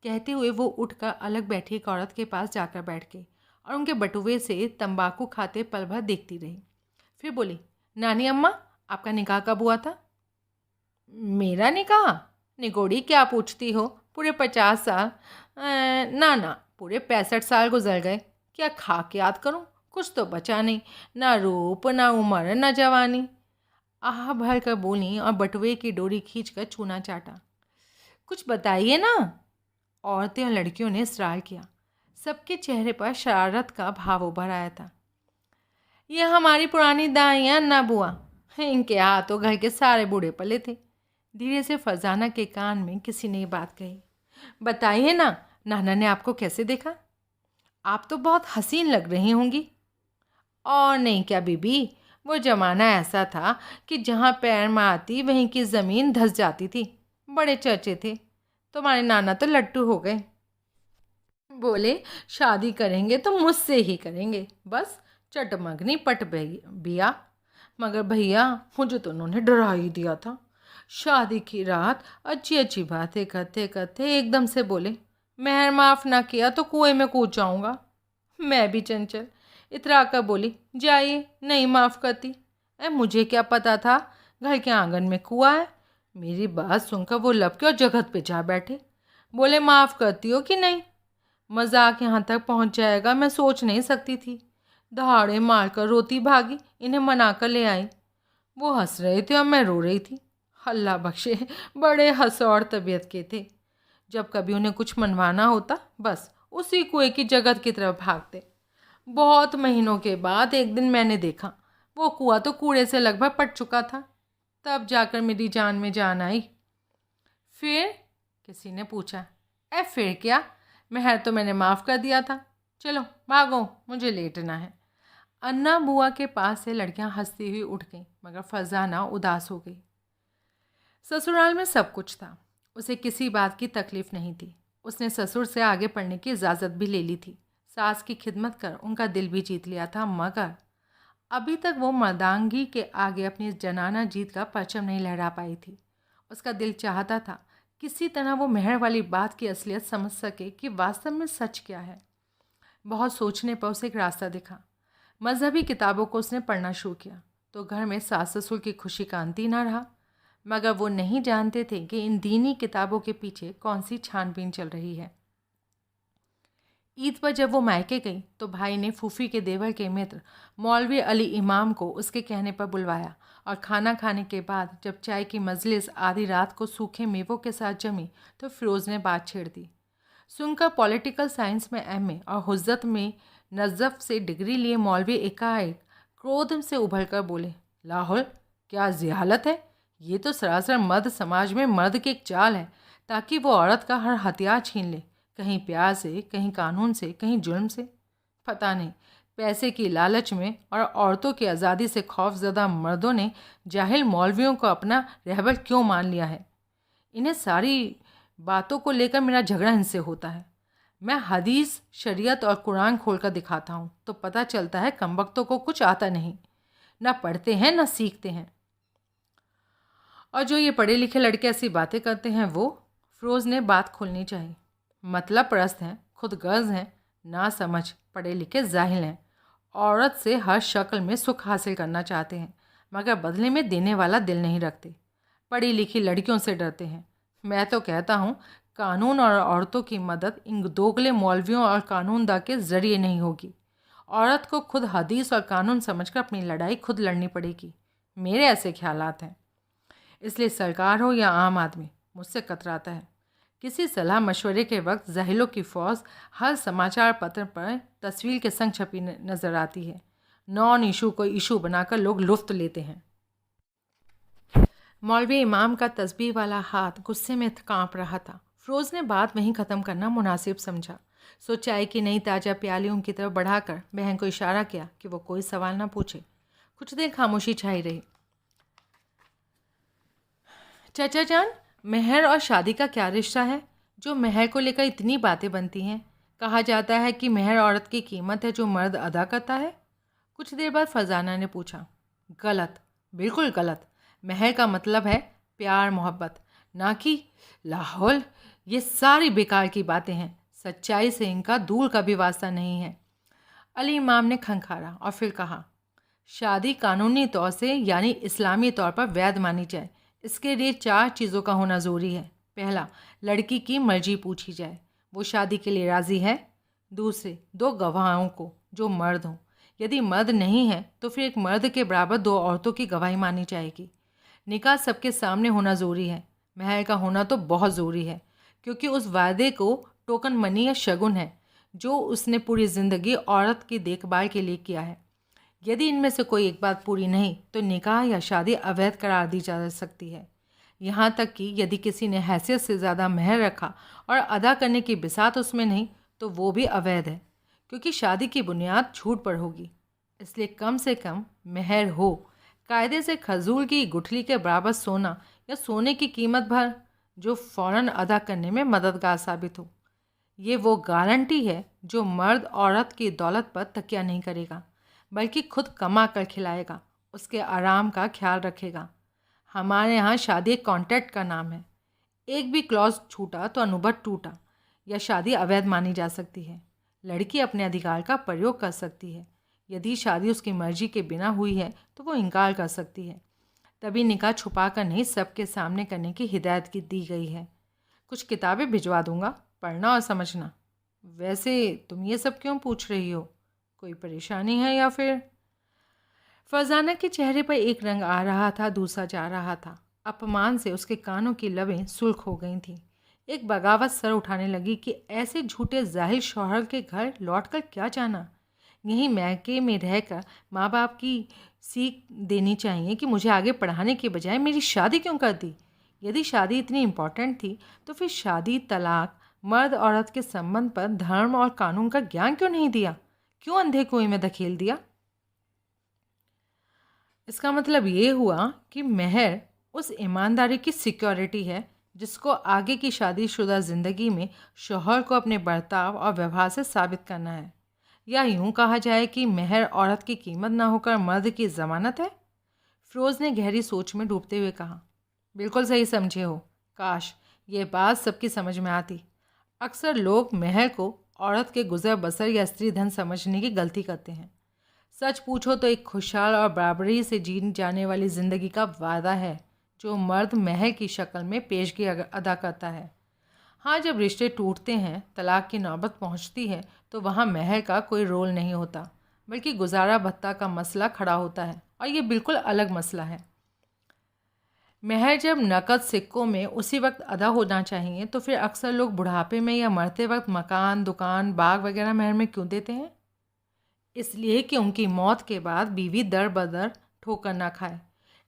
कहते हुए वो उठकर अलग बैठी एक औरत के पास जाकर बैठ गई और उनके बटुए से तंबाकू खाते पल भर देखती रही। फिर बोली, नानी अम्मा आपका निकाह कब हुआ था? मेरा निकाह? निगोड़ी क्या पूछती हो, पूरे 50 साल ना ना, पूरे 65 साल गुजर गए। क्या खा के याद करूं, कुछ तो बचा नहीं, ना रूप ना उम्र ना जवानी। आह भर कर बोली और बटुए की डोरी खींचकर चूना चाटा। कुछ बताइए ना, औरतें और लड़कियों ने इसरार किया। सबके चेहरे पर शरारत का भाव उभर आया था। ये हमारी पुरानी दाइयाँ ना बुआ, इनके हाथों घर के सारे बूढ़े पले थे। धीरे से फरजाना के कान में किसी ने ये बात कही। बताइए ना, नाना ने आपको कैसे देखा? आप तो बहुत हसीन लग रही होंगी। और नहीं क्या बीबी, वो ज़माना ऐसा था कि जहाँ पैर मारती वहीं की ज़मीन धंस जाती थी। बड़े चर्चे थे। तुम्हारे नाना तो लट्टू हो गए। बोले शादी करेंगे तो मुझसे ही करेंगे, बस चटमगनी पट बिया। मगर भैया मुझे तो उन्होंने डरा ही दिया था। शादी की रात अच्छी अच्छी बातें करते करते एकदम से बोले, मेहर माफ़ ना किया तो कुएं में कूद जाऊंगा। मैं भी चंचल इतरा कर बोली, जाइए नहीं माफ़ करती। मुझे क्या पता था घर के आंगन में कुआं है। मेरी बात सुनकर वो लपके और जगत पे जा बैठे। बोले माफ़ करती हो कि नहीं? मजाक यहाँ तक पहुँच जाएगा मैं सोच नहीं सकती थी। दहाड़े मारकर रोती भागी, इन्हें मना कर ले आई। वो हंस रहे थे और मैं रो रही थी। अल्लाह बख्शे, बड़े हंसौड़ तबीयत के थे। जब कभी उन्हें कुछ मनवाना होता बस उसी कुएं की जगत की तरफ भागते। बहुत महीनों के बाद एक दिन मैंने देखा, वो कुआं तो कूड़े से लगभग पट चुका था। तब जाकर मेरी जान में जान आई। फिर किसी ने पूछा, फिर क्या, मेहर तो मैंने माफ़ कर दिया था। चलो भागो, मुझे लेटना है। अन्ना बुआ के पास से लड़कियां हंसती हुई उठ गईं, मगर फरजाना उदास हो गई। ससुराल में सब कुछ था, उसे किसी बात की तकलीफ नहीं थी। उसने ससुर से आगे पढ़ने की इजाज़त भी ले ली थी। सास की खिदमत कर उनका दिल भी जीत लिया था, मगर अभी तक वो मर्दांगी के आगे अपनी जनाना जीत का परचम नहीं लहरा पाई थी। उसका दिल चाहता था किसी तरह वो मेहर वाली बात की असलियत समझ सके कि वास्तव में सच क्या है। बहुत सोचने पर उसे एक रास्ता दिखा। मजहबी किताबों को उसने पढ़ना शुरू किया तो घर में सास ससुर की खुशी का अंत ही ना रहा। मगर वो नहीं जानते थे कि इन दीनी किताबों के पीछे कौन सी छानबीन चल रही है। ईद पर जब वो मायके गई तो भाई ने फूफी के देवर के मित्र मौलवी अली इमाम को उसके कहने पर बुलवाया और खाना खाने के बाद जब चाय की मजलिस आधी रात को सूखे मेवों के साथ जमी तो फिरोज़ ने बात छेड़ दी। सुनकर पॉलिटिकल साइंस में एमए और हुज्जत में नज़फ़ से डिग्री लिए मौलवी एकाएक क्रोध से उभर कर बोले, लाहौल क्या जिहालत है, ये तो सरासर मर्द समाज में मर्द की एक चाल है ताकि वो औरत का हर हथियार छीन ले, कहीं प्यार से, कहीं कानून से, कहीं जुल्म से। पता नहीं पैसे की लालच में और औरतों की आज़ादी से खौफजदा मर्दों ने जाहिल मौलवियों को अपना रहबर क्यों मान लिया है। इन्हें सारी बातों को लेकर मेरा झगड़ा इनसे होता है। मैं हदीस, शरीयत और कुरान खोलकर दिखाता हूँ तो पता चलता है कमबख्तों को कुछ आता नहीं, ना पढ़ते हैं ना सीखते हैं। और जो ये पढ़े लिखे लड़के ऐसी बातें करते हैं वो, फिरोज़ ने बात खोलनी चाहिए, मतलब परस्त हैं, खुद गर्ज हैं, ना समझ, पढ़े लिखे जाहिल हैं, औरत से हर शक्ल में सुख हासिल करना चाहते हैं, मगर बदले में देने वाला दिल नहीं रखते। पढ़ी लिखी लड़कियों से डरते हैं। मैं तो कहता हूँ कानून और औरतों की मदद इन दोगले मौलवियों और कानूनदा के ज़रिए नहीं होगी। औरत को खुद हदीस और कानून समझकर अपनी लड़ाई खुद लड़नी पड़ेगी। मेरे ऐसे ख्यालात हैं। इसलिए सरकार हो या आम आदमी मुझसे कतराता है। किसी सलाह मशवरे के वक्त जाहिलों की फ़ौज हर समाचार पत्र पर तस्वीर के संग छपी नज़र आती है। नॉन इशू को इशू बनाकर लोग लुफ्त लेते हैं। मौलवी इमाम का तस्बीह वाला हाथ गुस्से में कांप रहा था। फ़िरोज़ ने बात वहीं ख़त्म करना मुनासिब समझा। सो चाय की नई ताज़ा प्याली उनकी तरफ बढ़ाकर बहन को इशारा किया कि वो कोई सवाल ना पूछे। कुछ देर खामोशी छाई रही। चाचा जान, मेहर और शादी का क्या रिश्ता है जो मेहर को लेकर इतनी बातें बनती हैं? कहा जाता है कि मेहर औरत की कीमत है जो मर्द अदा करता है। कुछ देर बाद फरजाना ने पूछा। गलत, बिल्कुल गलत। मेहर का मतलब है प्यार मोहब्बत, ना कि लाहौल। ये सारी बेकार की बातें हैं। सच्चाई से इनका दूर का भी वास्ता नहीं है। अली इमाम ने खंखारा और फिर कहा, शादी कानूनी तौर से यानी इस्लामी तौर पर वैध मानी जाए, इसके लिए 4 चीज़ों का होना ज़रूरी है। पहला, लड़की की मर्जी पूछी जाए, वो शादी के लिए राज़ी है। दूसरे, 2 गवाहों को जो मर्द हों। यदि मर्द नहीं है तो फिर एक मर्द के बराबर 2 औरतों की गवाही मानी जाएगी। निकाह सबके सामने होना ज़रूरी है। महर का होना तो बहुत ज़रूरी है, क्योंकि उस वादे को टोकन मनी या शगुन है जो उसने पूरी ज़िंदगी औरत की देखभाल के लिए किया है। यदि इनमें से कोई एक बात पूरी नहीं तो निकाह या शादी अवैध करार दी जा सकती है। यहाँ तक कि यदि किसी ने हैसियत से ज़्यादा महर रखा और अदा करने की बिसात उसमें नहीं तो वो भी अवैध है, क्योंकि शादी की बुनियाद झूठ पर होगी। इसलिए कम से कम महर हो। कायदे से खजूर की गुठली के बराबर सोना या सोने की कीमत भर जो फ़ौरन अदा करने में मददगार साबित हो। ये वो गारंटी है जो मर्द औरत की दौलत पर तकिया नहीं करेगा, बल्कि खुद कमा कर खिलाएगा, उसके आराम का ख्याल रखेगा। हमारे यहाँ शादी एक कॉन्ट्रैक्ट का नाम है। एक भी क्लॉज छूटा तो अनुबंध टूटा या शादी अवैध मानी जा सकती है। लड़की अपने अधिकार का प्रयोग कर सकती है। यदि शादी उसकी मर्जी के बिना हुई है तो वो इनकार कर सकती है। तभी निकाह छुपा कर नहीं सबके सामने करने की हिदायत की दी गई है। कुछ किताबें भिजवा दूंगा, पढ़ना और समझना। वैसे तुम ये सब क्यों पूछ रही हो? कोई परेशानी है या फिर? फरजाना के चेहरे पर एक रंग आ रहा था, दूसरा जा रहा था। अपमान से उसके कानों की लबें सुर्ख हो गई थीं। एक बगावत सर उठाने लगी कि ऐसे झूठे जाहिल शौहर के घर लौटकर क्या जाना। यहीं मैके में रहकर माँ बाप की सीख देनी चाहिए कि मुझे आगे पढ़ाने के बजाय मेरी शादी क्यों कर दी। यदि शादी इतनी इम्पोर्टेंट थी तो फिर शादी, तलाक, मर्द औरत के संबंध पर धर्म और कानून का ज्ञान क्यों नहीं दिया? क्यों अंधे कुएं में धकेल दिया? इसका मतलब ये हुआ कि महर उस ईमानदारी की सिक्योरिटी है जिसको आगे की शादीशुदा ज़िंदगी में शौहर को अपने बर्ताव और व्यवहार से साबित करना है। या यूं कहा जाए कि महर औरत की कीमत ना होकर मर्द की ज़मानत है। फ़िरोज़ ने गहरी सोच में डूबते हुए कहा, बिल्कुल सही समझे हो। काश ये बात सबकी समझ में आती। अक्सर लोग महर को औरत के गुजर बसर या स्त्री धन समझने की गलती करते हैं। सच पूछो तो एक खुशहाल और बराबरी से जी जाने वाली ज़िंदगी का वादा है जो मर्द महर की शक्ल में पेशगी अदा करता है। हाँ, जब रिश्ते टूटते हैं, तलाक की नौबत पहुंचती है तो वहाँ महर का कोई रोल नहीं होता, बल्कि गुजारा भत्ता का मसला खड़ा होता है, और ये बिल्कुल अलग मसला है। महर जब नकद सिक्कों में उसी वक्त अदा होना चाहिए तो फिर अक्सर लोग बुढ़ापे में या मरते वक्त मकान, दुकान, बाग वगैरह महर में क्यों देते हैं? इसलिए कि उनकी मौत के बाद बीवी दर बदर ठोकर ना खाए।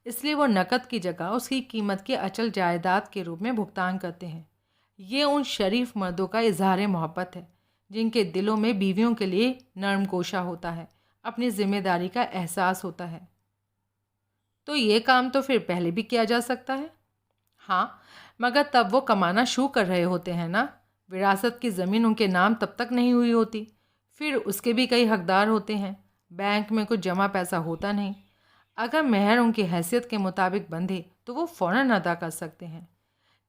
इसलिए वो नकद की जगह उसकी कीमत की अचल जायदाद के रूप में भुगतान करते हैं। ये उन शरीफ मर्दों का इजहार मोहब्बत है जिनके दिलों में बीवियों के लिए नरम कोशा होता है, अपनी जिम्मेदारी का एहसास होता है। तो ये काम तो फिर पहले भी किया जा सकता है। हाँ, मगर तब वो कमाना शुरू कर रहे होते हैं ना। विरासत की ज़मीन उनके नाम तब तक नहीं हुई होती। फिर उसके भी कई हकदार होते हैं। बैंक में कुछ जमा पैसा होता नहीं। अगर महर उनकी हैसियत के मुताबिक बंधे तो वो फ़ौरन अदा कर सकते हैं।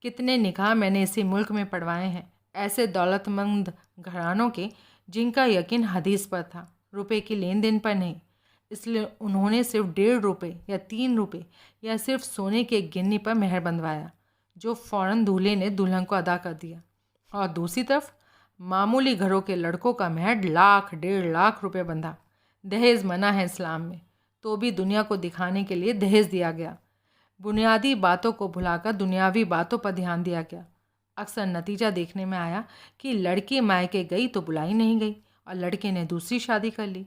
कितने निकाह मैंने इसी मुल्क में पढ़वाए हैं, ऐसे दौलतमंद घरानों के जिनका यकीन हदीस पर था, रुपए की लेन देन पर नहीं। इसलिए उन्होंने सिर्फ 1.5 रुपये या 3 रुपये या सिर्फ सोने के एक गिन्नी पर मेहर बंधवाया, जो फ़ौरन दूल्हे ने दुल्हन को अदा कर दिया। और दूसरी तरफ मामूली घरों के लड़कों का मेहर 1,00,000 1.5 लाख रुपये बंधा। दहेज मना है इस्लाम में, तो भी दुनिया को दिखाने के लिए दहेज दिया गया। बुनियादी बातों को भुलाकर दुनियावी बातों पर ध्यान दिया गया। अक्सर नतीजा देखने में आया कि लड़की मायके गई तो बुलाई नहीं गई और लड़के ने दूसरी शादी कर ली।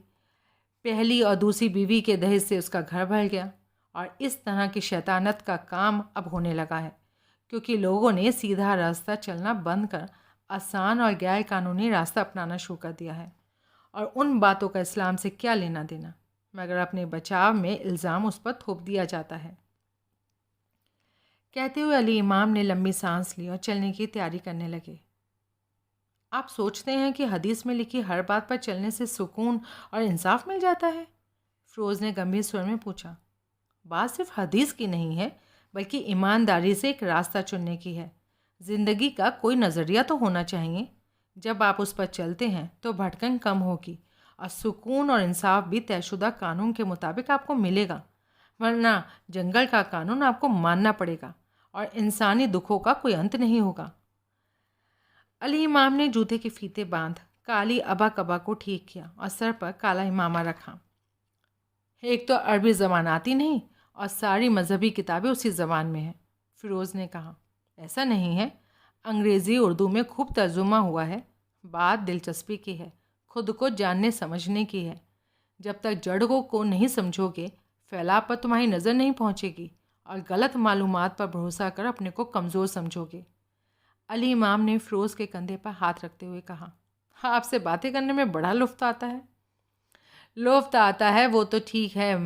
पहली और दूसरी बीवी के दहेज से उसका घर भर गया। और इस तरह की शैतानत का काम अब होने लगा है, क्योंकि लोगों ने सीधा रास्ता चलना बंद कर आसान और गैर कानूनी रास्ता अपनाना शुरू कर दिया है। और उन बातों का इस्लाम से क्या लेना देना, मगर अपने बचाव में इल्ज़ाम उस पर थोप दिया जाता है। कहते हुए अली इमाम ने लंबी सांस ली और चलने की तैयारी करने लगे। आप सोचते हैं कि हदीस में लिखी हर बात पर चलने से सुकून और इंसाफ मिल जाता है? फ़िरोज़ ने गंभीर स्वर में पूछा। बात सिर्फ हदीस की नहीं है, बल्कि ईमानदारी से एक रास्ता चुनने की है। ज़िंदगी का कोई नज़रिया तो होना चाहिए। जब आप उस पर चलते हैं तो भटकन कम होगी और सुकून और इंसाफ भी तयशुदा कानून के मुताबिक आपको मिलेगा, वरना जंगल का कानून आपको मानना पड़ेगा और इंसानी दुखों का कोई अंत नहीं होगा। अली इमाम ने जूते के फीते बांध काली अबा कबा को ठीक किया और सर पर काला इमामा रखा। एक तो अरबी ज़बान आती नहीं और सारी मजहबी किताबें उसी ज़बान में हैं, फ़िरोज़ ने कहा। ऐसा नहीं है, अंग्रेज़ी उर्दू में खूब तर्जुमा हुआ है। बात दिलचस्पी की है, खुद को जानने समझने की है। जब तक जड़ों को नहीं समझोगे, फैलाव पर तुम्हारी नज़र नहीं पहुँचेगी और गलत मालूमात पर भरोसा कर अपने को कमज़ोर समझोगे। अली इमाम ने फ़िरोज़ के कंधे पर हाथ रखते हुए कहा, हाँ, आपसे बातें करने में बड़ा लुत्फ़ आता है। लुत्फ़ आता है वो तो ठीक है,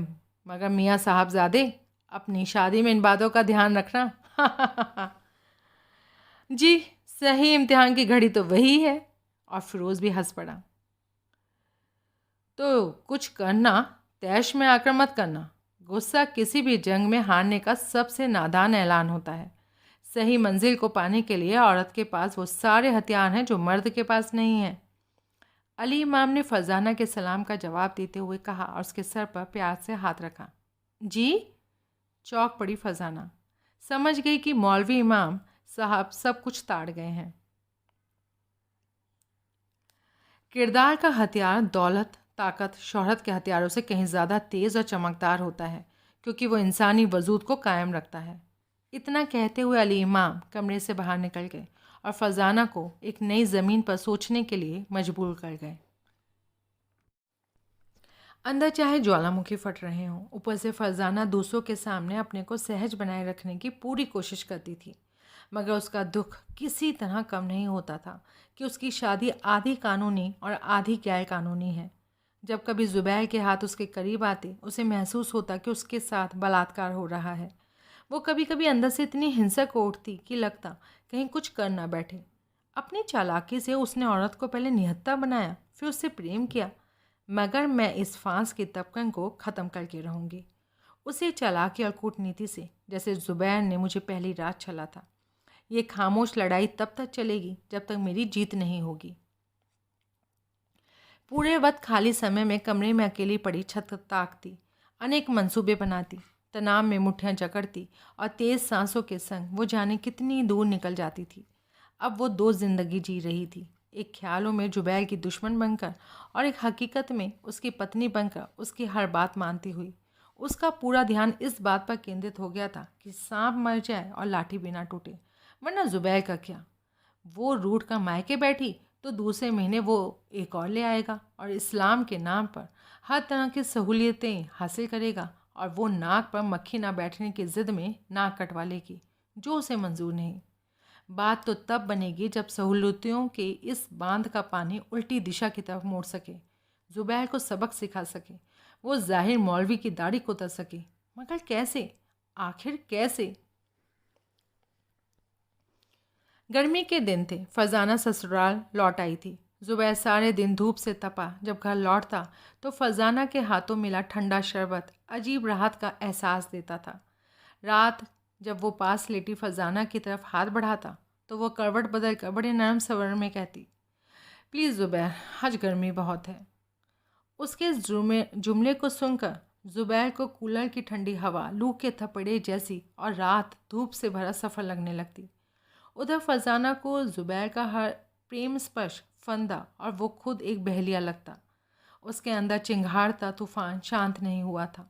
मगर मियाँ साहबज़ादे, अपनी शादी में इन बातों का ध्यान रखना। जी, सही इम्तिहान की घड़ी तो वही है। और फ़िरोज़ भी हंस पड़ा। तो कुछ करना, तैश में आकर मत करना। गुस्सा किसी भी जंग में हारने का सबसे नादान ऐलान होता है। सही मंजिल को पाने के लिए औरत के पास वो सारे हथियार हैं जो मर्द के पास नहीं हैं। अली इमाम ने फरजाना के सलाम का जवाब देते हुए कहा और उसके सर पर प्यार से हाथ रखा। जी? चौंक पड़ी फरजाना, समझ गई कि मौलवी इमाम साहब सब कुछ ताड़ गए हैं। किरदार का हथियार दौलत, ताकत, शोहरत के हथियारों से कहीं ज़्यादा तेज़ और चमकदार होता है, क्योंकि वो इंसानी वजूद को कायम रखता है। इतना कहते हुए अली इमाम कमरे से बाहर निकल गए और फरजाना को एक नई ज़मीन पर सोचने के लिए मजबूर कर गए। अंदर चाहे ज्वालामुखी फट रहे हों, ऊपर से फरजाना दूसरों के सामने अपने को सहज बनाए रखने की पूरी कोशिश करती थी, मगर उसका दुख किसी तरह कम नहीं होता था कि उसकी शादी आधी कानूनी और आधी गैर कानूनी है। जब कभी ज़ुबैर के हाथ उसके करीब आते, उसे महसूस होता कि उसके साथ बलात्कार हो रहा है। वो कभी कभी अंदर से इतनी हिंसक उठती कि लगता कहीं कुछ कर ना बैठे। अपनी चालाकी से उसने औरत को पहले निहत्था बनाया, फिर उससे प्रेम किया, मगर मैं इस फांस के तबकन को ख़त्म करके रहूँगी, उसे चालाकी और कूटनीति से, जैसे ज़ुबैर ने मुझे पहली रात छला था। ये खामोश लड़ाई तब तक चलेगी जब तक मेरी जीत नहीं होगी। पूरे वक्त खाली समय में कमरे में अकेली पड़ी छत ताकती, अनेक मंसूबे बनाती, तनाव में मुट्ठियाँ जकड़ती और तेज़ सांसों के संग वो जाने कितनी दूर निकल जाती थी। अब वो दो ज़िंदगी जी रही थी, एक ख्यालों में जुबैर की दुश्मन बनकर और एक हकीकत में उसकी पत्नी बनकर उसकी हर बात मानती हुई। उसका पूरा ध्यान इस बात पर केंद्रित हो गया था कि सांप मर जाए और लाठी भी ना टूटे, वरना जुबैर का क्या। वो रूठ कर मायके बैठी तो दूसरे महीने वो एक और ले आएगा और इस्लाम के नाम पर हर तरह की सहूलियतें हासिल करेगा, और वो नाक पर मक्खी ना बैठने की ज़िद में नाक कटवा लेगी, जो उसे मंजूर नहीं। बात तो तब बनेगी जब सहूलियतों के इस बांध का पानी उल्टी दिशा की तरफ मोड़ सके, जुबैर को सबक सिखा सके, वो जाहिर मौलवी की दाढ़ी को उतर सके। मगर कैसे, आखिर कैसे? गर्मी के दिन थे। फरजाना ससुराल लौट आई थी। जुबैर सारे दिन धूप से तपा जब घर लौटता तो फरजाना के हाथों मिला ठंडा शरबत अजीब राहत का एहसास देता था। रात जब वो पास लेटी फरजाना की तरफ हाथ बढ़ाता तो वो करवट बदल कर बड़े नरम स्वर में कहती, प्लीज़ जुबैर, आज गर्मी बहुत है। उसके इस जुमले को सुनकर ज़ुबैर को कूलर की ठंडी हवा, लू के थपड़े जैसी और रात धूप से भरा सफ़र लगने लगती। उधर फरजाना को ज़ुबैर का हर प्रेम स्पर्श फंदा और वो खुद एक बहेलिया लगता। उसके अंदर चिंगारता तूफान शांत नहीं हुआ था।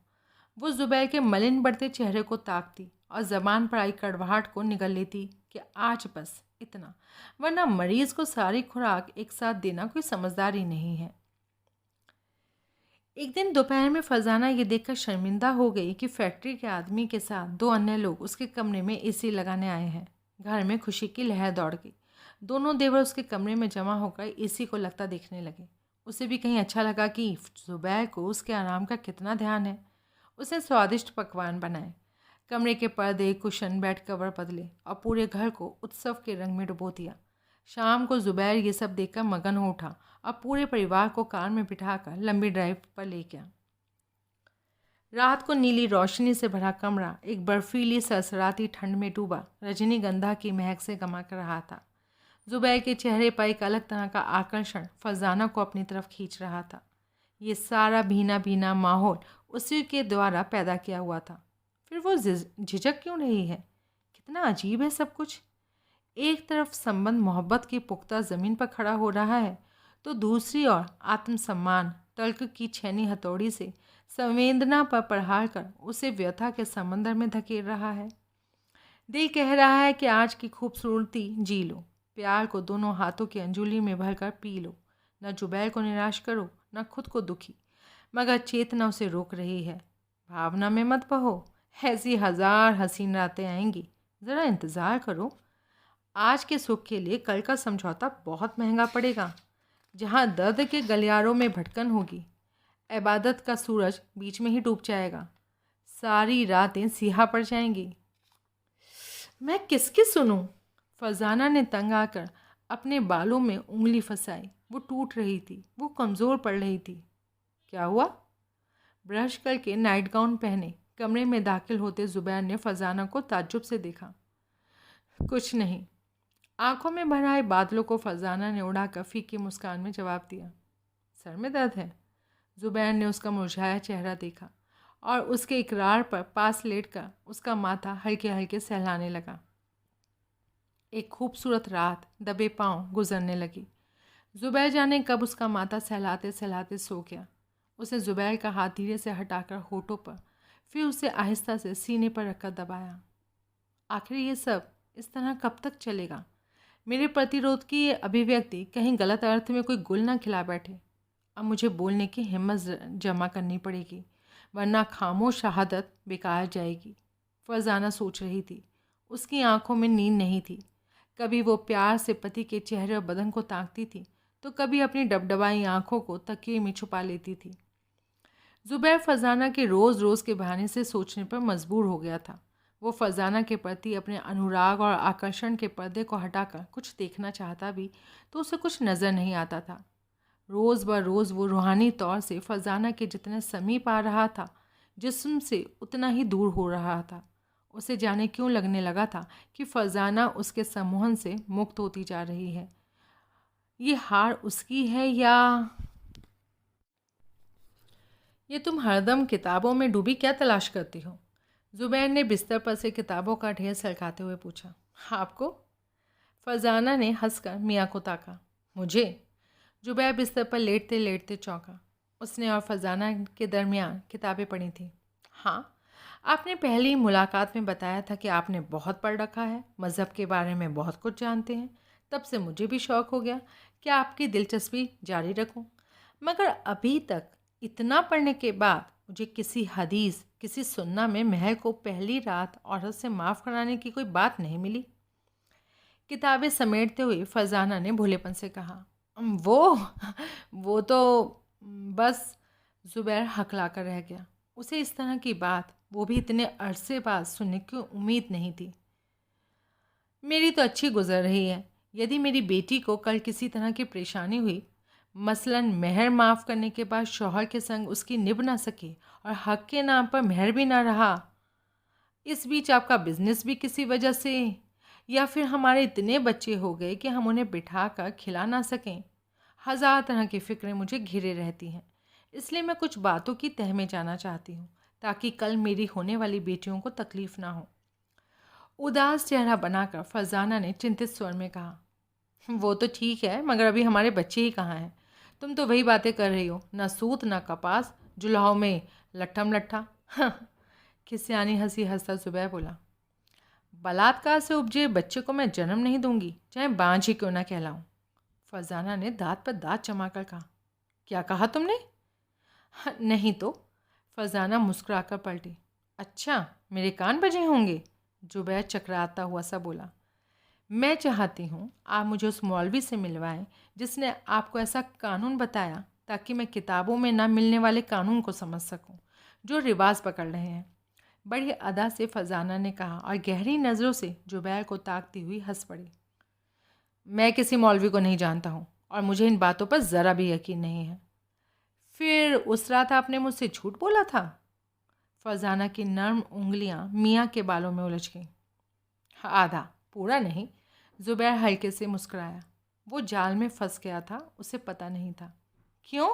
वो ज़ुबैर के मलिन बढ़ते चेहरे को ताकती और ज़बान पर आई कड़वाहट को निगल लेती कि आज बस इतना, वरना मरीज़ को सारी खुराक एक साथ देना कोई समझदारी नहीं है। एक दिन दोपहर में फरजाना ये देखकर शर्मिंदा हो गई कि फैक्ट्री के आदमी के साथ 2 अन्य लोग उसके कमरे में एसी लगाने आए हैं। घर में खुशी की लहर दौड़ गई। दोनों देवर उसके कमरे में जमा होकर एसी को लगता देखने लगे। उसे भी कहीं अच्छा लगा कि ज़ुबैर को उसके आराम का कितना ध्यान है। उसने स्वादिष्ट पकवान बनाए, कमरे के पर्दे, कुशन, बेड कवर बदले और पूरे घर को उत्सव के रंग में डुबो दिया। शाम को ज़ुबैर ये सब देखकर मगन हो उठा और पूरे परिवार को कार में बिठाकर लंबी ड्राइव पर ले गया। रात को नीली रोशनी से भरा कमरा एक बर्फीली सरसराती ठंड में डूबा रजनीगंधा की महक से गमक रहा था। ज़ुबैर के चेहरे पर एक अलग तरह का आकर्षण फरजाना को अपनी तरफ खींच रहा था। ये सारा भीना भीना माहौल उसी के द्वारा पैदा किया हुआ था। फिर वो झिझक क्यों नहीं है? कितना अजीब है सब कुछ। एक तरफ संबंध मोहब्बत की पुख्ता ज़मीन पर खड़ा हो रहा है, तो दूसरी ओर आत्मसम्मान तल्क की छेनी हथौड़ी से संवेदना पर प्रहार कर उसे व्यथा के समंदर में धकेल रहा है। दिल कह रहा है कि आज की खूबसूरती जी लो, प्यार को दोनों हाथों की अंजुली में भरकर पी लो, न ज़ुबैर को निराश करो न खुद को दुखी। मगर चेतना उसे रोक रही है। भावना में मत बहो, ऐसी 1000 हसीन रातें आएंगी, ज़रा इंतज़ार करो। आज के सुख के लिए कल का समझौता बहुत महंगा पड़ेगा। जहाँ दर्द के गलियारों में भटकन होगी, इबादत का सूरज बीच में ही डूब जाएगा, सारी रातें सिहा पड़ जाएंगी। मैं किसकी सुनूं? फरजाना ने तंग आकर अपने बालों में उंगली फंसाई। वो टूट रही थी, वो कमज़ोर पड़ रही थी। क्या हुआ? ब्रश करके नाइट गाउन पहने कमरे में दाखिल होते ज़ुबैर ने फरजाना को ताज्जुब से देखा। कुछ नहीं। आंखों में भर आए बादलों को फरजाना ने उड़ाकर फीकी मुस्कान में जवाब दिया। सर में दर्द है? ज़ुबैर ने उसका मुरझाया चेहरा देखा और उसके इकरार पर पास लेटकर उसका माथा हल्के हल्के सहलाने लगा। एक खूबसूरत रात दबे पांव गुजरने लगी। ज़ुबैर जाने कब उसका माथा सहलाते सहलाते सो गया। उसने ज़ुबैर का हाथ धीरे से हटाकर होठों पर, फिर उसे आहिस्ता से सीने पर रखकर दबाया। आखिर ये सब इस तरह कब तक चलेगा? मेरे प्रतिरोध की ये अभिव्यक्ति कहीं गलत अर्थ में कोई गुल ना खिला बैठे। अब मुझे बोलने की हिम्मत जमा करनी पड़ेगी, वरना खामोश शहादत बेकार जाएगी। फरजाना सोच रही थी। उसकी आंखों में नींद नहीं थी। कभी वो प्यार से पति के चेहरे और बदन को ताकती थी, तो कभी अपनी डबडबाई आंखों को तकिए में छुपा लेती थी। ज़ुबैर फरजाना के रोज़ रोज़ के बहाने से सोचने पर मजबूर हो गया था। वो फरजाना के प्रति अपने अनुराग और आकर्षण के पर्दे को हटाकर कुछ देखना चाहता भी तो उसे कुछ नज़र नहीं आता था। रोज़ ब रोज़ वो रूहानी तौर से फरजाना के जितने समीप आ रहा था, जिस्म से उतना ही दूर हो रहा था। उसे जाने क्यों लगने लगा था कि फरजाना उसके सम्मोहन से मुक्त होती जा रही है। ये हार उसकी है या ये तुम हरदम किताबों में डूबी क्या तलाश करती हो? ज़ुबैर ने बिस्तर पर से किताबों का ढेर सरकाते हुए पूछा। आपको? फरजाना ने हंसकर मियाँ को ताका। मुझे? ज़ुबैर बिस्तर पर लेटते लेटते चौंका। उसने और फरजाना के दरमियान किताबें पढ़ी थीं। हाँ, आपने पहली मुलाकात में बताया था कि आपने बहुत पढ़ रखा है, मज़हब के बारे में बहुत कुछ जानते हैं। तब से मुझे भी शौक़ हो गया कि आपकी दिलचस्पी जारी रखूं। मगर अभी तक इतना पढ़ने के बाद मुझे किसी हदीस, किसी सुन्ना में महल को पहली रात औरत से माफ़ कराने की कोई बात नहीं मिली। किताबें समेटते हुए फरजाना ने भोलेपन से कहा। वो तो बस। ज़ुबैर हकला कर रह गया। उसे इस तरह की बात, वो भी इतने अरसे बाद, सुनने की उम्मीद नहीं थी। मेरी तो अच्छी गुजर रही है। यदि मेरी बेटी को कल किसी तरह की परेशानी हुई, मसलन मेहर माफ़ करने के बाद शौहर के संग उसकी निभ ना सके और हक के नाम पर मेहर भी ना रहा, इस बीच आपका बिजनेस भी किसी वजह से, या फिर हमारे इतने बच्चे हो गए कि हम उन्हें बिठा कर खिला ना सकें, 1000 तरह की फ़िक्रें मुझे घिरे रहती हैं। इसलिए मैं कुछ बातों की तह में जाना चाहती हूँ ताकि कल मेरी होने वाली बेटियों को तकलीफ ना हो। उदास चेहरा बनाकर फरजाना ने चिंतित स्वर में कहा, वो तो ठीक है, मगर अभी हमारे बच्चे ही कहाँ हैं? तुम तो वही बातें कर रही हो, ना सूत ना कपास, जुलाहों में लट्ठम लट्ठा। खिसियानी हंसी हंसता जुबैर बोला, बलात्कार से उपजे बच्चे को मैं जन्म नहीं दूंगी, चाहे बांझ ही क्यों ना कहलाऊं। फरजाना ने दांत पर दांत जमाकर कहा, क्या कहा तुमने? नहीं तो। फरजाना मुस्कुराकर पलटी। अच्छा, मेरे कान बजे होंगे? जुबैर चकराता हुआ सा बोला, मैं चाहती हूँ आप मुझे उस मौलवी से मिलवाएं जिसने आपको ऐसा कानून बताया ताकि मैं किताबों में ना मिलने वाले कानून को समझ सकूं जो रिवाज पकड़ रहे हैं। बड़ी अदा से फरजाना ने कहा और गहरी नज़रों से जुबैर को ताकती हुई हंस पड़ी। मैं किसी मौलवी को नहीं जानता हूँ और मुझे इन बातों पर ज़रा भी यकीन नहीं है। फिर उस रात आपने मुझसे झूठ बोला था? फरजाना की नर्म उंगलियां मियाँ के बालों में उलझ गईं। आधा, पूरा नहीं। जुबैर हल्के से मुस्कुराया। वो जाल में फंस गया था, उसे पता नहीं था। क्यों?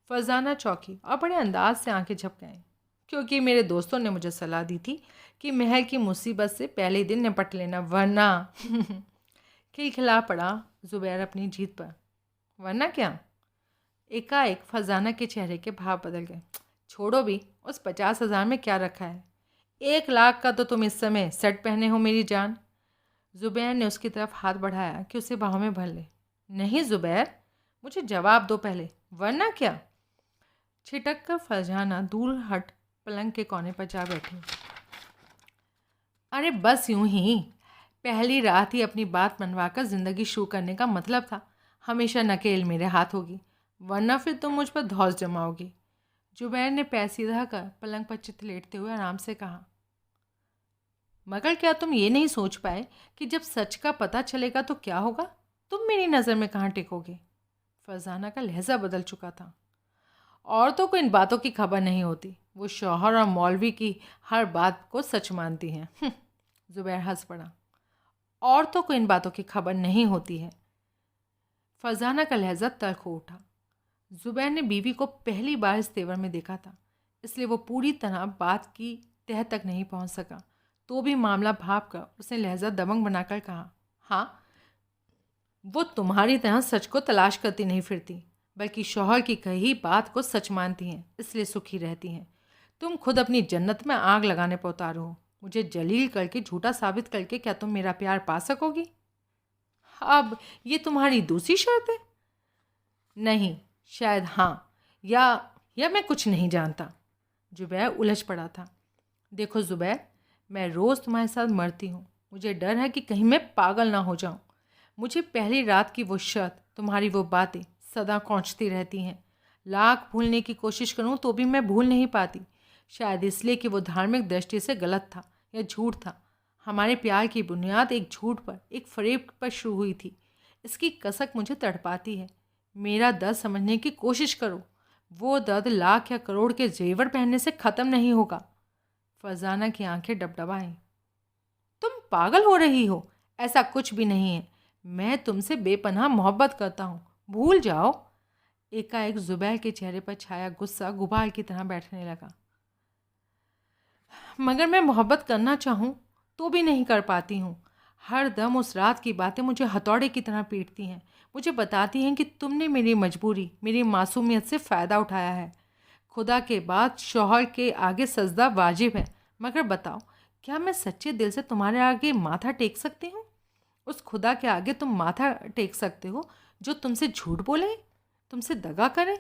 फरजाना चौंकी और बड़े अंदाज से आंखें झपकाईं। क्योंकि मेरे दोस्तों ने मुझे सलाह दी थी कि महल की मुसीबत से पहले दिन निपट लेना, वरना खिलखिला पड़ा जुबैर अपनी जीत पर। वरना क्या? एकाएक फरजाना के चेहरे के भाव बदल गए। छोड़ो भी, उस 50,000 में क्या रखा है? 1 लाख का तो तुम इस समय सेट पहने हो मेरी जान। जुबैर ने उसकी तरफ हाथ बढ़ाया कि उसे बाहों में भर ले। नहीं जुबैर, मुझे जवाब दो पहले, वरना क्या? छिटक कर फरजाना दूर हट पलंग के कोने पर जा बैठी। अरे बस यूं ही, पहली रात ही अपनी बात मनवाकर ज़िंदगी शुरू करने का मतलब था। हमेशा नकेल मेरे हाथ होगी, वरना फिर तुम मुझ पर धौंस जमाओगी। जुबैर ने पैर सीधा कर पलंग पर चित लेटते हुए आराम से कहा, मगर क्या तुम ये नहीं सोच पाए कि जब सच का पता चलेगा तो क्या होगा? तुम मेरी नज़र में कहाँ टिकोगे? फरजाना का लहजा बदल चुका था। औरतों को इन बातों की खबर नहीं होती, वो शौहर और मौलवी की हर बात को सच मानती हैं। जुबैर हंस पड़ा। औरतों को इन बातों की खबर नहीं होती है। फरजाना का लहजा तल्ख हो उठा। जुबैर ने बीवी को पहली बार इस तेवर में देखा था, इसलिए वो पूरी तरह बात की तह तक नहीं पहुंच सका। तो भी मामला भाप कर उसने लहजा दबंग बनाकर कहा, हाँ, वो तुम्हारी तरह सच को तलाश करती नहीं फिरती, बल्कि शौहर की कही बात को सच मानती हैं, इसलिए सुखी रहती हैं। तुम खुद अपनी जन्नत में आग लगाने पर उतारो हो। मुझे जलील करके झूठा साबित करके क्या तुम मेरा प्यार पा सकोगी? अब ये तुम्हारी दूसरी शर्त है? नहीं, शायद हाँ, या मैं कुछ नहीं जानता। जुबैर उलझ पड़ा था। देखो जुबैर, मैं रोज़ तुम्हारे साथ मरती हूँ। मुझे डर है कि कहीं मैं पागल ना हो जाऊँ। मुझे पहली रात की वो शर्त, तुम्हारी वो बातें सदा खौंचती रहती हैं। लाख भूलने की कोशिश करूँ तो भी मैं भूल नहीं पाती। शायद इसलिए कि वो धार्मिक दृष्टि से गलत था या झूठ था। हमारे प्यार की बुनियाद एक झूठ पर, एक फरेब पर शुरू हुई थी। इसकी कसक मुझे तड़पाती है। मेरा दर्द समझने की कोशिश करो। वो दर्द लाख या करोड़ के जेवर पहनने से ख़त्म नहीं होगा। फरजाना की आंखें डबडबाईं। तुम पागल हो रही हो? ऐसा कुछ भी नहीं है। मैं तुमसे बेपनाह मोहब्बत करता हूँ, भूल जाओ। एकाएक जुबैर के चेहरे पर छाया गुस्सा गुबार की तरह बैठने लगा। मगर मैं मोहब्बत करना चाहूँ तो भी नहीं कर पाती हूँ। हर दम उस रात की बातें मुझे हथौड़े की तरह पीटती हैं। मुझे बताती हैं कि तुमने मेरी मजबूरी, मेरी मासूमियत से फ़ायदा उठाया है। खुदा के बाद शौहर के आगे सजदा वाजिब है, मगर बताओ, क्या मैं सच्चे दिल से तुम्हारे आगे माथा टेक सकती हूँ? उस खुदा के आगे तुम माथा टेक सकते हो जो तुमसे झूठ बोले, तुमसे दगा करे?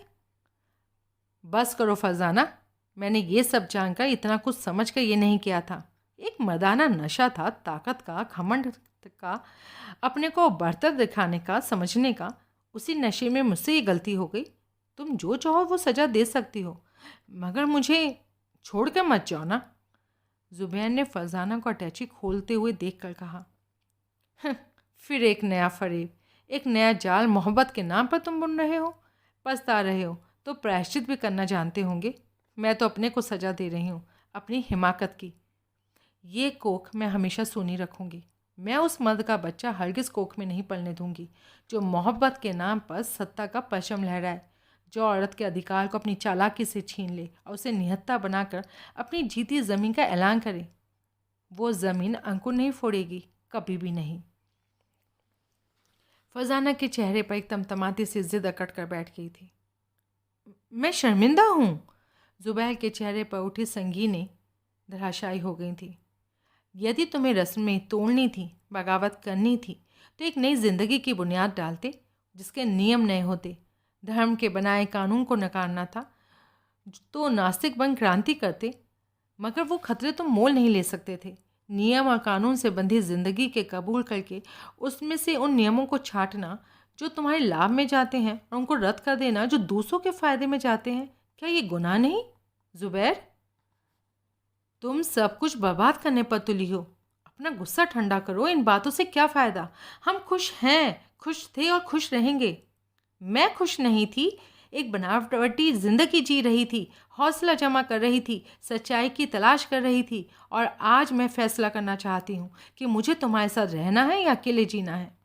बस करो फरजाना, मैंने ये सब जानकर, इतना कुछ समझकर ये नहीं किया था। एक मर्दाना नशा था, ताकत का, घमंड का, अपने को बढ़तर दिखाने का, समझने का। उसी नशे में मुझसे ये गलती हो गई। तुम जो चाहो वो सज़ा दे सकती हो, मगर मुझे छोड़ कर मत जाओ ना। जुबैर ने फरजाना को अटैची खोलते हुए देखकर कहा। फिर एक नया फरेब, एक नया जाल मोहब्बत के नाम पर तुम बुन रहे हो। पछता रहे हो तो प्रायश्चित भी करना जानते होंगे। मैं तो अपने को सज़ा दे रही हूँ, अपनी हिमाकत की। ये कोख मैं हमेशा सूनी रखूँगी। मैं उस मर्द का बच्चा हरगिज़ कोख में नहीं पलने दूंगी जो मोहब्बत के नाम पर सत्ता का परचम लहराए, जो औरत के अधिकार को अपनी चालाकी से छीन ले और उसे निहत्था बनाकर अपनी जीती ज़मीन का ऐलान करे, वो ज़मीन अंकुर नहीं फोड़ेगी, कभी भी नहीं। फरजाना के चेहरे पर एक तमतमाती सी जिद अकड़ कर बैठ गई थी। मैं शर्मिंदा हूँ। जुबैर के चेहरे पर उठी संगीनें धराशायी हो गई थी। यदि तुम्हें रस्में तोड़नी थी, बगावत करनी थी, तो एक नई जिंदगी की बुनियाद डालते जिसके नियम नए होते। धर्म के बनाए कानून को नकारना था तो नास्तिक बन क्रांति करते, मगर वो खतरे तुम मोल नहीं ले सकते थे। नियम और कानून से बंधी जिंदगी के कबूल करके उसमें से उन नियमों को छांटना जो तुम्हारे लाभ में जाते हैं और उनको रद्द कर देना जो दूसरों के फायदे में जाते हैं, क्या ये गुनाह नहीं? जुबैर, तुम सब कुछ बर्बाद करने पर तुली हो। अपना गुस्सा ठंडा करो। इन बातों से क्या फ़ायदा? हम खुश हैं, खुश थे और खुश रहेंगे। मैं खुश नहीं थी, एक बनावटी ज़िंदगी जी रही थी, हौसला जमा कर रही थी, सच्चाई की तलाश कर रही थी, और आज मैं फ़ैसला करना चाहती हूँ कि मुझे तुम्हारे साथ रहना है या अकेले जीना है।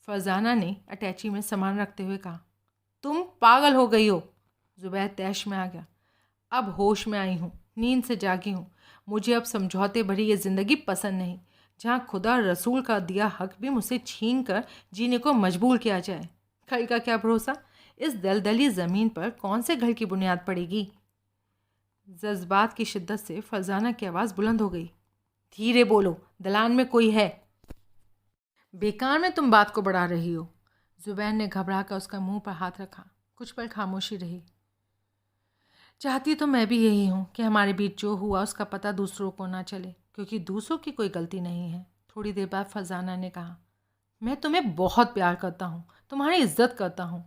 फरजाना ने अटैची में सामान रखते हुए कहा। तुम पागल हो गई हो। जुबैर तैश में आ गया। अब होश में आई हूँ, नींद से जागी हूँ। मुझे अब समझौते भरी ये ज़िंदगी पसंद नहीं, जहाँ खुदा रसूल का दिया हक भी मुझसे छीन कर जीने को मजबूर किया जाए। कल का क्या भरोसा? इस दलदली ज़मीन पर कौन से घर की बुनियाद पड़ेगी? जज्बात की शिद्दत से फरजाना की आवाज़ बुलंद हो गई। धीरे बोलो, दलान में कोई है। बेकार में तुम बात को बढ़ा रही हो। जुबैर ने घबरा कर उसका मुंह पर हाथ रखा। कुछ पल खामोशी रही। चाहती तो मैं भी यही हूँ कि हमारे बीच जो हुआ उसका पता दूसरों को ना चले, क्योंकि दूसरों की कोई गलती नहीं है। थोड़ी देर बाद फरजाना ने कहा, मैं तुम्हें बहुत प्यार करता हूँ, तुम्हारी इज्जत करता हूँ।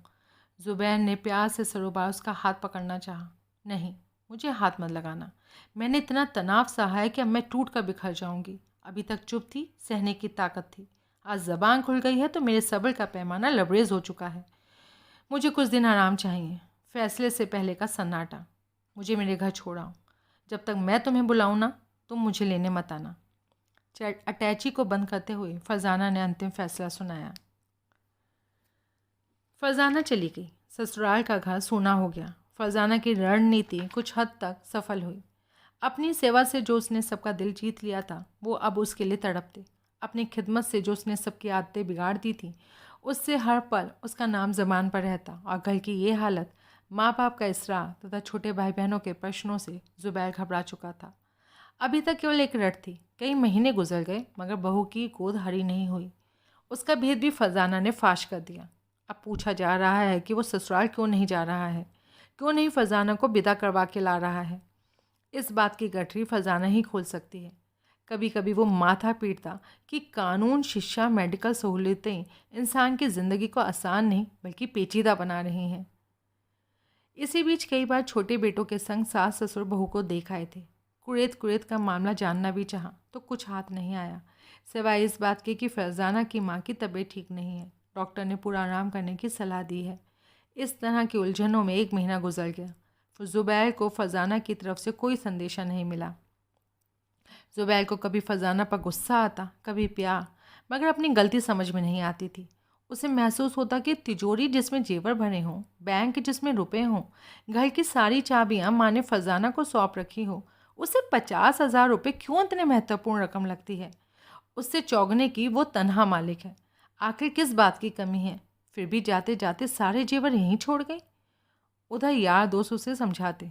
जुबैर ने प्यार से सरोबार उसका हाथ पकड़ना चाहा। नहीं, मुझे हाथ मत लगाना। मैंने इतना तनाव सहा है कि अब मैं टूट कर बिखर जाऊँगी। अभी तक चुप थी, सहने की ताकत थी। आज ज़बान खुल गई है तो मेरे सब्र का पैमाना लबरेज हो चुका है। मुझे कुछ दिन आराम चाहिए। फैसले से पहले का सन्नाटा। मुझे मेरे घर छोड़ाओ। जब तक मैं तुम्हें बुलाऊँ ना, तुम मुझे लेने मत आना। अटैची को बंद करते हुए फरजाना ने अंतिम फैसला सुनाया। फरजाना चली गई। ससुराल का घर सूना हो गया। फरजाना की रणनीति कुछ हद तक सफल हुई। अपनी सेवा से जो उसने सबका दिल जीत लिया था, वो अब उसके लिए तड़पते। अपनी खिदमत से जो उसने सबकी आदतें बिगाड़ दी थी, उससे हर पल उसका नाम ज़बान पर रहता। और घर की ये हालत, माँ बाप का इसरार तथा छोटे भाई बहनों के प्रश्नों से जुबैर घबरा चुका था। अभी तक केवल एक रट थी। कई महीने गुजर गए मगर बहू की गोद हरी नहीं हुई। उसका भेद भी फरजाना ने फाश कर दिया। अब पूछा जा रहा है कि वो ससुराल क्यों नहीं जा रहा है, क्यों नहीं फरजाना को विदा करवा के ला रहा है। इस बात की गठरी फरजाना ही खोल सकती है। कभी कभी वो माथा पीटता कि कानून, शिक्षा, मेडिकल सहूलियतें इंसान की ज़िंदगी को आसान नहीं बल्कि पेचीदा बना रही हैं। इसी बीच कई बार छोटे बेटों के संग सास ससुर बहू को देख आए थे। कुरेद कुरेद का मामला जानना भी चाहा तो कुछ हाथ नहीं आया, सिवाय इस बात के कि फरजाना की माँ की तबीयत ठीक नहीं है। डॉक्टर ने पूरा आराम करने की सलाह दी है। इस तरह की उलझनों में 1 महीना गुजर गया। जुबैर को फरजाना की तरफ से कोई संदेशा नहीं मिला। जुबैर को कभी फरजाना पर गुस्सा आता, कभी प्यार, मगर अपनी गलती समझ में नहीं आती थी। उसे महसूस होता कि तिजोरी जिसमें जेवर भरे हों, बैंक जिसमें रुपए हों, घर की सारी चाबियां माँ ने फरजाना को सौंप रखी हो, उसे 50,000 रुपये क्यों इतने महत्वपूर्ण रकम लगती है? उससे चौगने की वो तन्हा मालिक है। आखिर किस बात की कमी है? फिर भी जाते जाते सारे जेवर यहीं छोड़ गई। उधर यार दोस्त उसे समझाते,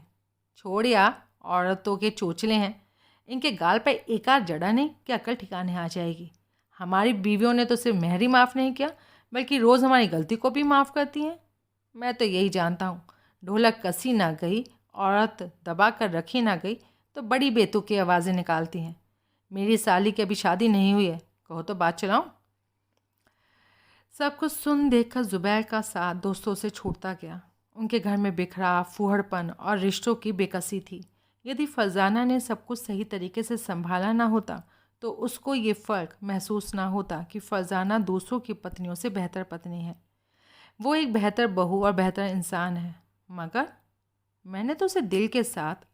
छोड़ यार, औरतों के चोचले हैं, इनके गाल पर एक आध जड़ा नहीं कि अकल ठिकाने आ जाएगी। हमारी बीवियों ने तो सिर्फ मेहर ही माफ़ नहीं किया बल्कि रोज़ हमारी गलती को भी माफ़ करती हैं। मैं तो यही जानता हूँ, ढोलक कसी ना गई, औरत दबा कर रखी ना गई तो बड़ी बेतुकी आवाज़ें निकालती हैं। मेरी साली की अभी शादी नहीं हुई है, कहो तो बात चलाऊँ। सब कुछ सुन देखकर जुबैर का साथ दोस्तों से छूटता गया। उनके घर में बिखरा, फूहड़पन और रिश्तों की बेकसी थी। यदि फरजाना ने सब कुछ सही तरीके से संभाला ना होता तो उसको ये फ़र्क महसूस ना होता कि फरजाना दूसरों की पत्नियों से बेहतर पत्नी है। वो एक बेहतर बहू और बेहतर इंसान है। मगर मैंने तो उसे दिल के साथ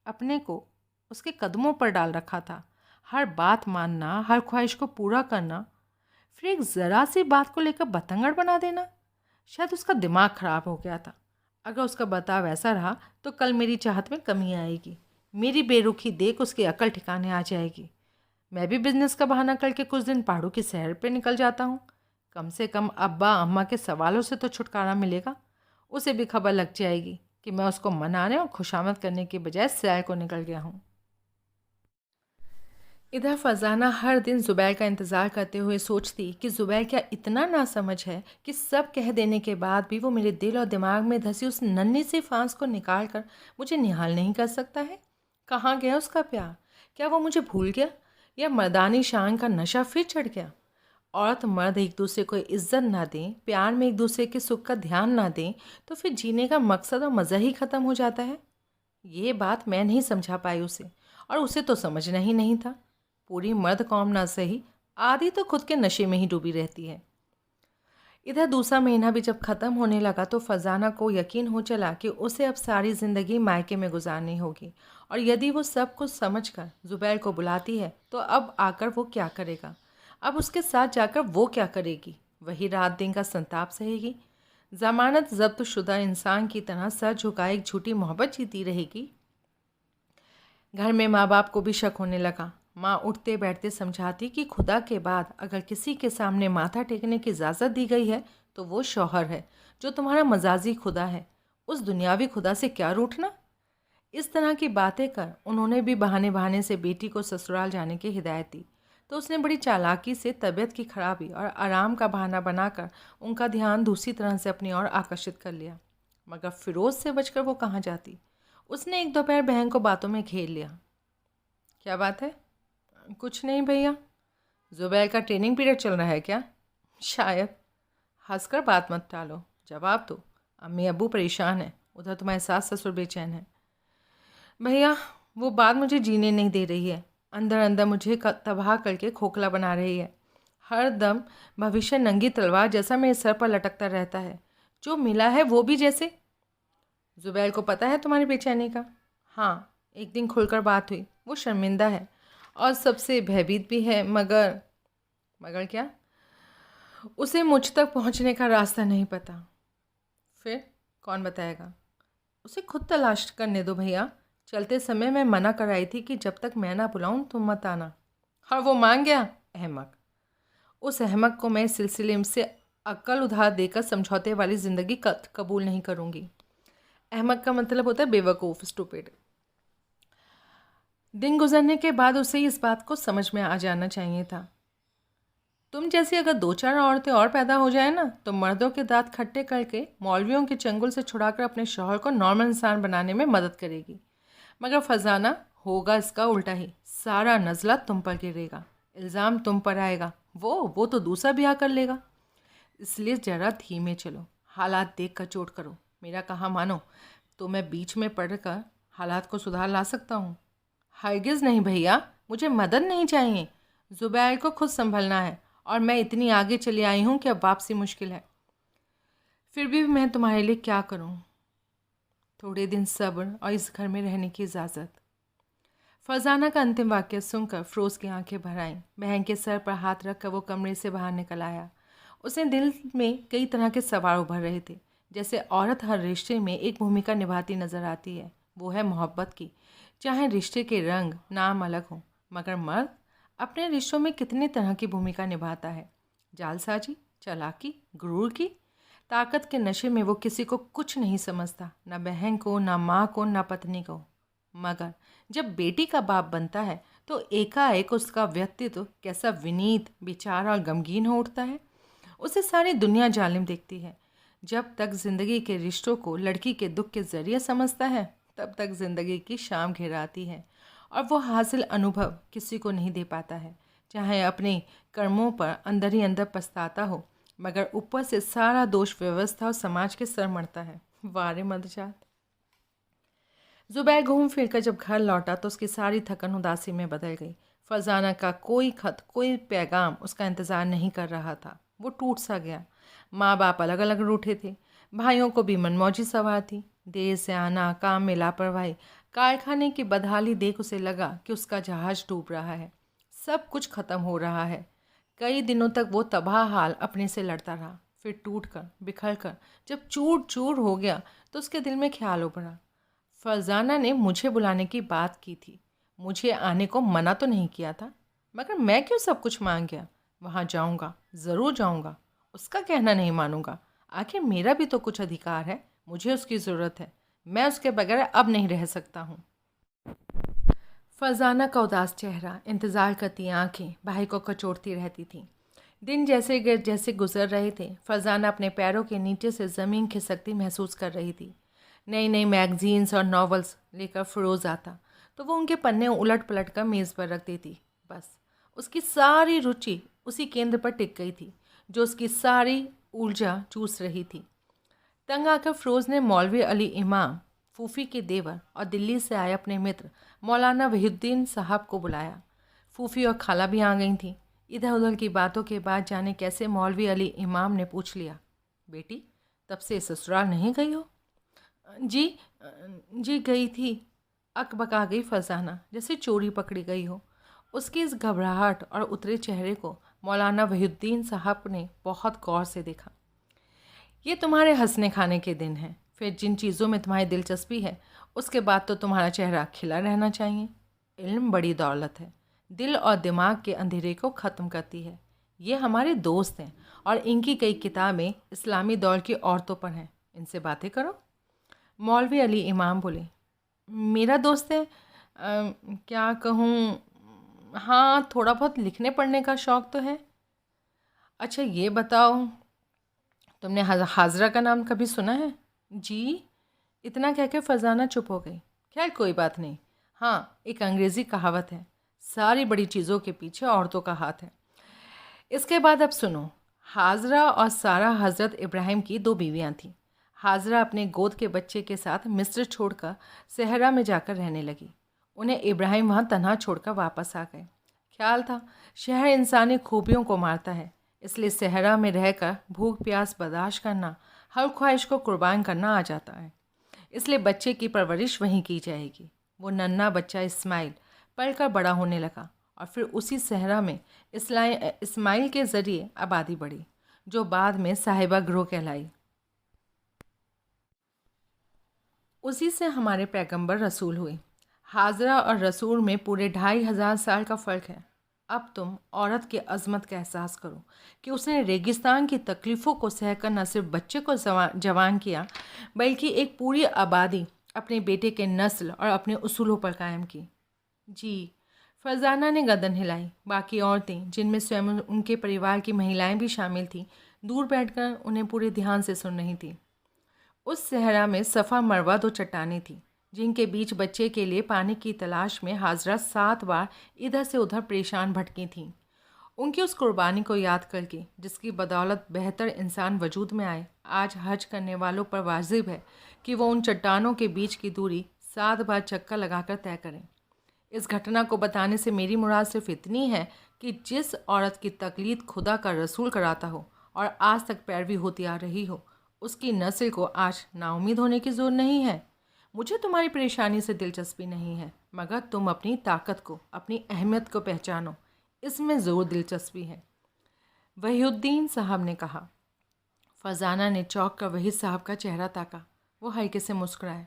अपने को उसके कदमों पर डाल रखा था। हर बात मानना, हर ख्वाहिश को पूरा करना, फिर एक ज़रा सी बात को लेकर बतंगड़ बना देना। शायद उसका दिमाग ख़राब हो गया था। अगर उसका बर्ताव ऐसा रहा तो कल मेरी चाहत में कमी आएगी, मेरी बेरुखी देख उसकी अकल ठिकाने आ जाएगी। मैं भी बिजनेस का बहाना करके कुछ दिन पहाड़ों की सैर पे निकल जाता हूँ। कम से कम अब्बा अम्मा के सवालों से तो छुटकारा मिलेगा। उसे भी खबर लग जाएगी कि मैं उसको मनाने और खुशामद करने के बजाय सैर को निकल गया हूँ। इधर फरजाना हर दिन ज़ुबैर का इंतज़ार करते हुए सोचती कि ज़ुबैर क्या इतना नासमझ है कि सब कह देने के बाद भी वो मेरे दिल और दिमाग में धसी उस नन्ही सी फांस को निकाल कर मुझे निहाल नहीं कर सकता है। कहाँ गया उसका प्यार? क्या वो मुझे भूल गया या मर्दानी शान का नशा फिर चढ़ गया? औरत मर्द एक दूसरे को इज्जत ना दें, प्यार में एक दूसरे के सुख का ध्यान ना दें, तो फिर जीने का मकसद और मज़ा ही ख़त्म हो जाता है। ये बात मैं नहीं समझा पाई उसे, और उसे तो समझना ही नहीं था। पूरी मर्द कौम ना सही, आधी तो खुद के नशे में ही डूबी रहती है। इधर दूसरा महीना भी जब ख़त्म होने लगा तो फरजाना को यकीन हो चला कि उसे अब सारी ज़िंदगी मायके में गुजारनी होगी, और यदि वो सब कुछ समझकर ज़ुबैर को बुलाती है तो अब आकर वो क्या करेगा? अब उसके साथ जाकर वो क्या करेगी? वही रात दिन का संताप सहेगी? ज़मानत ज़ब्त शुदा इंसान की तरह सर झुकाए एक झूठी मोहब्बत जीती रहेगी? घर में माँ बाप को भी शक होने लगा। माँ उठते बैठते समझाती कि खुदा के बाद अगर किसी के सामने माथा टेकने की इजाज़त दी गई है तो वो शौहर है, जो तुम्हारा मजाजी खुदा है। उस दुनियावी खुदा से क्या रूठना? इस तरह की बातें कर उन्होंने भी बहाने बहाने से बेटी को ससुराल जाने की हिदायत दी, तो उसने बड़ी चालाकी से तबीयत की खराबी और आराम का बहाना बनाकर उनका ध्यान दूसरी तरह से अपनी ओर आकर्षित कर लिया। मगर फिरोज़ से बचकर वो कहाँ जाती? उसने एक दोपहर बहन को बातों में घेर लिया। क्या बात है? कुछ नहीं भैया। ज़ुबैर का ट्रेनिंग पीरियड चल रहा है क्या? शायद। हंसकर बात मत टालो, जवाब दो। अम्मी अब्बू परेशान हैं, उधर तुम्हारे सास ससुर बेचैन हैं। भैया, वो बात मुझे जीने नहीं दे रही है। अंदर अंदर मुझे तबाह करके खोखला बना रही है। हर दम भविष्य नंगी तलवार जैसा मेरे सर पर लटकता रहता है। जो मिला है वो भी जैसे। ज़ुबैर को पता है तुम्हारी बेचैनी का? हाँ, एक दिन खुलकर बात हुई। वो शर्मिंदा है और सबसे भयभीत भी है, मगर क्या? उसे मुझ तक पहुंचने का रास्ता नहीं पता। फिर कौन बताएगा? उसे खुद तलाश करने दो भैया। चलते समय मैं मना कराई थी कि जब तक मैं ना बुलाऊं तुम मत आना। और वो मान गया? अहमक। उस अहमक को मैं इस सिलसिले से अक्ल उधार देकर समझौते वाली ज़िंदगी कबूल नहीं करूँगी। अहमक का मतलब होता है बेवकूफ़, स्टूपिड। दिन गुजरने के बाद उसे इस बात को समझ में आ जाना चाहिए था। तुम जैसी अगर दो चार औरतें और पैदा हो जाए ना, तो मर्दों के दांत खट्टे करके मौलवियों के चंगुल से छुड़ाकर अपने शौहर को नॉर्मल इंसान बनाने में मदद करेगी। मगर फरजाना, होगा इसका उल्टा ही। सारा नज़ला तुम पर गिरेगा, इल्ज़ाम तुम पर आएगा। वो तो दूसरा ब्याह कर लेगा। इसलिए ज़रा धीमे चलो, हालात देख कर चोट करो। मेरा कहा मानो तो मैं बीच में पड़कर हालात को सुधार ला सकता हूँ। हरगिज़ नहीं भैया, मुझे मदद नहीं चाहिए। ज़ुबैर को खुद संभलना है और मैं इतनी आगे चली आई हूँ कि अब वापसी मुश्किल है। फिर भी मैं तुम्हारे लिए क्या करूँ? थोड़े दिन सब्र और इस घर में रहने की इजाज़त। फरजाना का अंतिम वाक्य सुनकर फ़िरोज़ की आंखें भर आईं। बहन के सर पर हाथ रखकर वो कमरे से बाहर निकल आया। उसने दिल में कई तरह के सवाल उभर रहे थे। जैसे औरत हर रिश्ते में एक भूमिका निभाती नज़र आती है, वो है मोहब्बत की। चाहे रिश्ते के रंग नाम अलग हों, मगर मर्द अपने रिश्तों में कितनी तरह की भूमिका निभाता है। जालसाजी, चालाकी, गुरूर की ताकत के नशे में वो किसी को कुछ नहीं समझता, ना बहन को, ना माँ को, ना पत्नी को। मगर जब बेटी का बाप बनता है तो एकाएक उसका व्यक्तित्व कैसा विनीत, बेचारा और गमगीन हो उठता है। उसे सारी दुनिया जालिम देखती है। जब तक ज़िंदगी के रिश्तों को लड़की के दुख के ज़रिए समझता है, तब तक ज़िंदगी की शाम घेराती है, और वो हासिल अनुभव किसी को नहीं दे पाता है। चाहे अपने कर्मों पर अंदर ही अंदर पछताता हो, मगर ऊपर से सारा दोष व्यवस्था और समाज के सर मढ़ता है। वारे मदजात। ज़ुबैर घूम फिर कर जब घर लौटा तो उसकी सारी थकन उदासी में बदल गई। फरजाना का कोई खत, कोई पैगाम उसका इंतज़ार नहीं कर रहा था। वो टूट सा गया। माँ बाप अलग अलग रूठे थे। भाइयों को भी मनमौजी सवार थी। देर से आना, काम में लापरवाही, कारखाने की बदहाली देख उसे लगा कि उसका जहाज़ डूब रहा है। सब कुछ ख़त्म हो रहा है। कई दिनों तक वो तबाह हाल अपने से लड़ता रहा। फिर टूट कर बिखर कर जब चूर चूर हो गया तो उसके दिल में ख्याल उभरा, फरजाना ने मुझे बुलाने की बात की थी, मुझे आने को मना तो नहीं किया था, मगर मैं क्यों सब कुछ मांग गया। वहाँ जाऊँगा, ज़रूर जाऊँगा, उसका कहना नहीं मानूंगा। आखिर मेरा भी तो कुछ अधिकार है, मुझे उसकी ज़रूरत है, मैं उसके बगैर अब नहीं रह सकता हूँ। फरजाना का उदास चेहरा, इंतज़ार करती आंखें भाई को कचोटती रहती थीं। दिन जैसे जैसे गुजर रहे थे, फरजाना अपने पैरों के नीचे से ज़मीन खिसकती महसूस कर रही थी। नई नई मैगज़ीन्स और नॉवेल्स लेकर फ़िरोज़ आता तो वो उनके पन्ने उलट पलट कर मेज़ पर रख देती। बस उसकी सारी रुचि उसी केंद्र पर टिक गई थी जो उसकी सारी ऊर्जा चूस रही थी। तंग आकर फ़िरोज़ ने मौलवी अली इमाम, फूफी के देवर और दिल्ली से आए अपने मित्र मौलाना वहीउद्दीन साहब को बुलाया। फूफी और खाला भी आ गई थीं। इधर उधर की बातों के बाद जाने कैसे मौलवी अली इमाम ने पूछ लिया, बेटी तब से ससुराल नहीं गई हो? जी गई थी, अकबका गई फरजाना जैसे चोरी पकड़ी गई हो। उसकी इस घबराहट और उतरे चेहरे को मौलाना वहीउद्दीन साहब ने बहुत गौर से देखा। ये तुम्हारे हंसने खाने के दिन हैं, फिर जिन चीज़ों में तुम्हारी दिलचस्पी है उसके बाद तो तुम्हारा चेहरा खिला रहना चाहिए। इल्म बड़ी दौलत है, दिल और दिमाग के अंधेरे को ख़त्म करती है। ये हमारे दोस्त हैं और इनकी कई किताबें इस्लामी दौर की औरतों पर हैं, इनसे बातें करो। मौलवी अली इमाम बोले, मेरा दोस्त है, क्या कहूँ, हाँ थोड़ा बहुत लिखने पढ़ने का शौक़ तो है। अच्छा ये बताओ, तुमने हाजरा का नाम कभी सुना है? जी, इतना कहकर फरजाना चुप हो गई। खैर कोई बात नहीं, हाँ एक अंग्रेज़ी कहावत है, सारी बड़ी चीज़ों के पीछे औरतों का हाथ है। इसके बाद अब सुनो। हाजरा और सारा हज़रत इब्राहिम की दो बीवियाँ थीं। हाजरा अपने गोद के बच्चे के साथ मिस्र छोड़कर सहरा में जाकर रहने लगी। उन्हें इब्राहिम वहाँ तन्हा छोड़कर वापस आ गए। ख्याल था शहर इंसानी खूबियों को मारता है, इसलिए सहरा में रहकर भूख प्यास बर्दाश्त करना, हर ख्वाहिश को कुर्बान करना आ जाता है। इसलिए बच्चे की परवरिश वहीं की जाएगी। वो नन्हा बच्चा इस्माइल पलकर बड़ा होने लगा और फिर उसी सहरा में इस्माइल के ज़रिए आबादी बढ़ी, जो बाद में साहिबा ग्रोह कहलाई। उसी से हमारे पैगंबर रसूल हुए। हाजरा और रसूल में पूरे 2500 साल का फ़र्क है। अब तुम औरत की अज़मत का एहसास करो कि उसने रेगिस्तान की तकलीफ़ों को सहकर न सिर्फ बच्चे को जवान किया, बल्कि एक पूरी आबादी अपने बेटे के नस्ल और अपने उसूलों पर कायम की। जी, फरजाना ने गर्दन हिलाई। बाकी औरतें, जिनमें स्वयं उनके परिवार की महिलाएं भी शामिल थीं, दूर बैठकर उन्हें पूरे ध्यान से सुन रही थीं। उस सहरा में सफ़ा मरवा दो चट्टानें थीं, जिनके बीच बच्चे के लिए पानी की तलाश में हाजरा 7 बार इधर से उधर परेशान भटकी थीं। उनकी उस कुर्बानी को याद करके, जिसकी बदौलत बेहतर इंसान वजूद में आए, आज हज करने वालों पर वाजिब है कि वो उन चट्टानों के बीच की दूरी 7 बार चक्कर लगाकर तय करें। इस घटना को बताने से मेरी मुराद सिर्फ इतनी है कि जिस औरत की तकलीद खुदा का रसूल कराता हो और आज तक पैरवी होती आ रही हो, उसकी नस्ल को आज नाउम्मीद होने की ज़रूरत नहीं है। मुझे तुम्हारी परेशानी से दिलचस्पी नहीं है, मगर तुम अपनी ताकत को, अपनी अहमियत को पहचानो, इसमें ज़रूर दिलचस्पी है। वहीउद्दीन साहब ने कहा। फरजाना ने चौंक कर वहीद साहब का चेहरा ताका। वो हल्के से मुस्कुराए।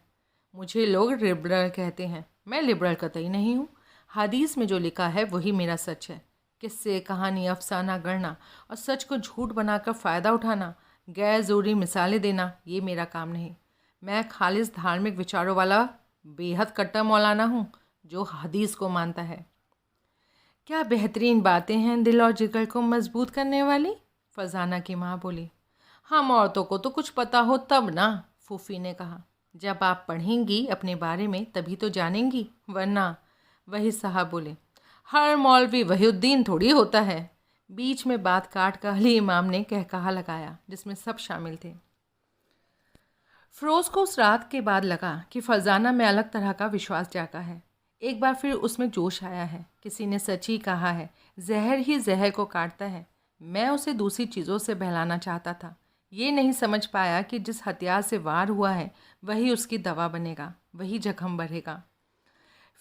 मुझे लोग लिबरल कहते हैं, मैं लिबरल कतई नहीं हूँ। हदीस में जो लिखा है वही मेरा सच है। किस्से, कहानी, अफसाना गढ़ना और सच को झूठ बनाकर फ़ायदा उठाना, गैर ज़रूरी मिसालें देना, ये मेरा काम नहीं। मैं खालिस धार्मिक विचारों वाला बेहद कट्टर मौलाना हूँ जो हदीस को मानता है। क्या बेहतरीन बातें हैं दिल और जिगर को मजबूत करने वाली, फरजाना की माँ बोली। हम औरतों को तो कुछ पता हो तब ना, फूफी ने कहा। जब आप पढ़ेंगी अपने बारे में तभी तो जानेंगी, वरना, वही साहब बोले, हर मौलवी वहीउद्दीन थोड़ी होता है। बीच में बात काट कर अली इमाम ने कहकहा लगाया, जिसमें सब शामिल थे। फ़िरोज़ को उस रात के बाद लगा कि फरजाना में अलग तरह का विश्वास जागा है। एक बार फिर उसमें जोश आया है। किसी ने सच ही कहा है, जहर ही जहर को काटता है। मैं उसे दूसरी चीज़ों से बहलाना चाहता था। ये नहीं समझ पाया कि जिस हथियार से वार हुआ है वही उसकी दवा बनेगा, वही जख्म बढ़ेगा।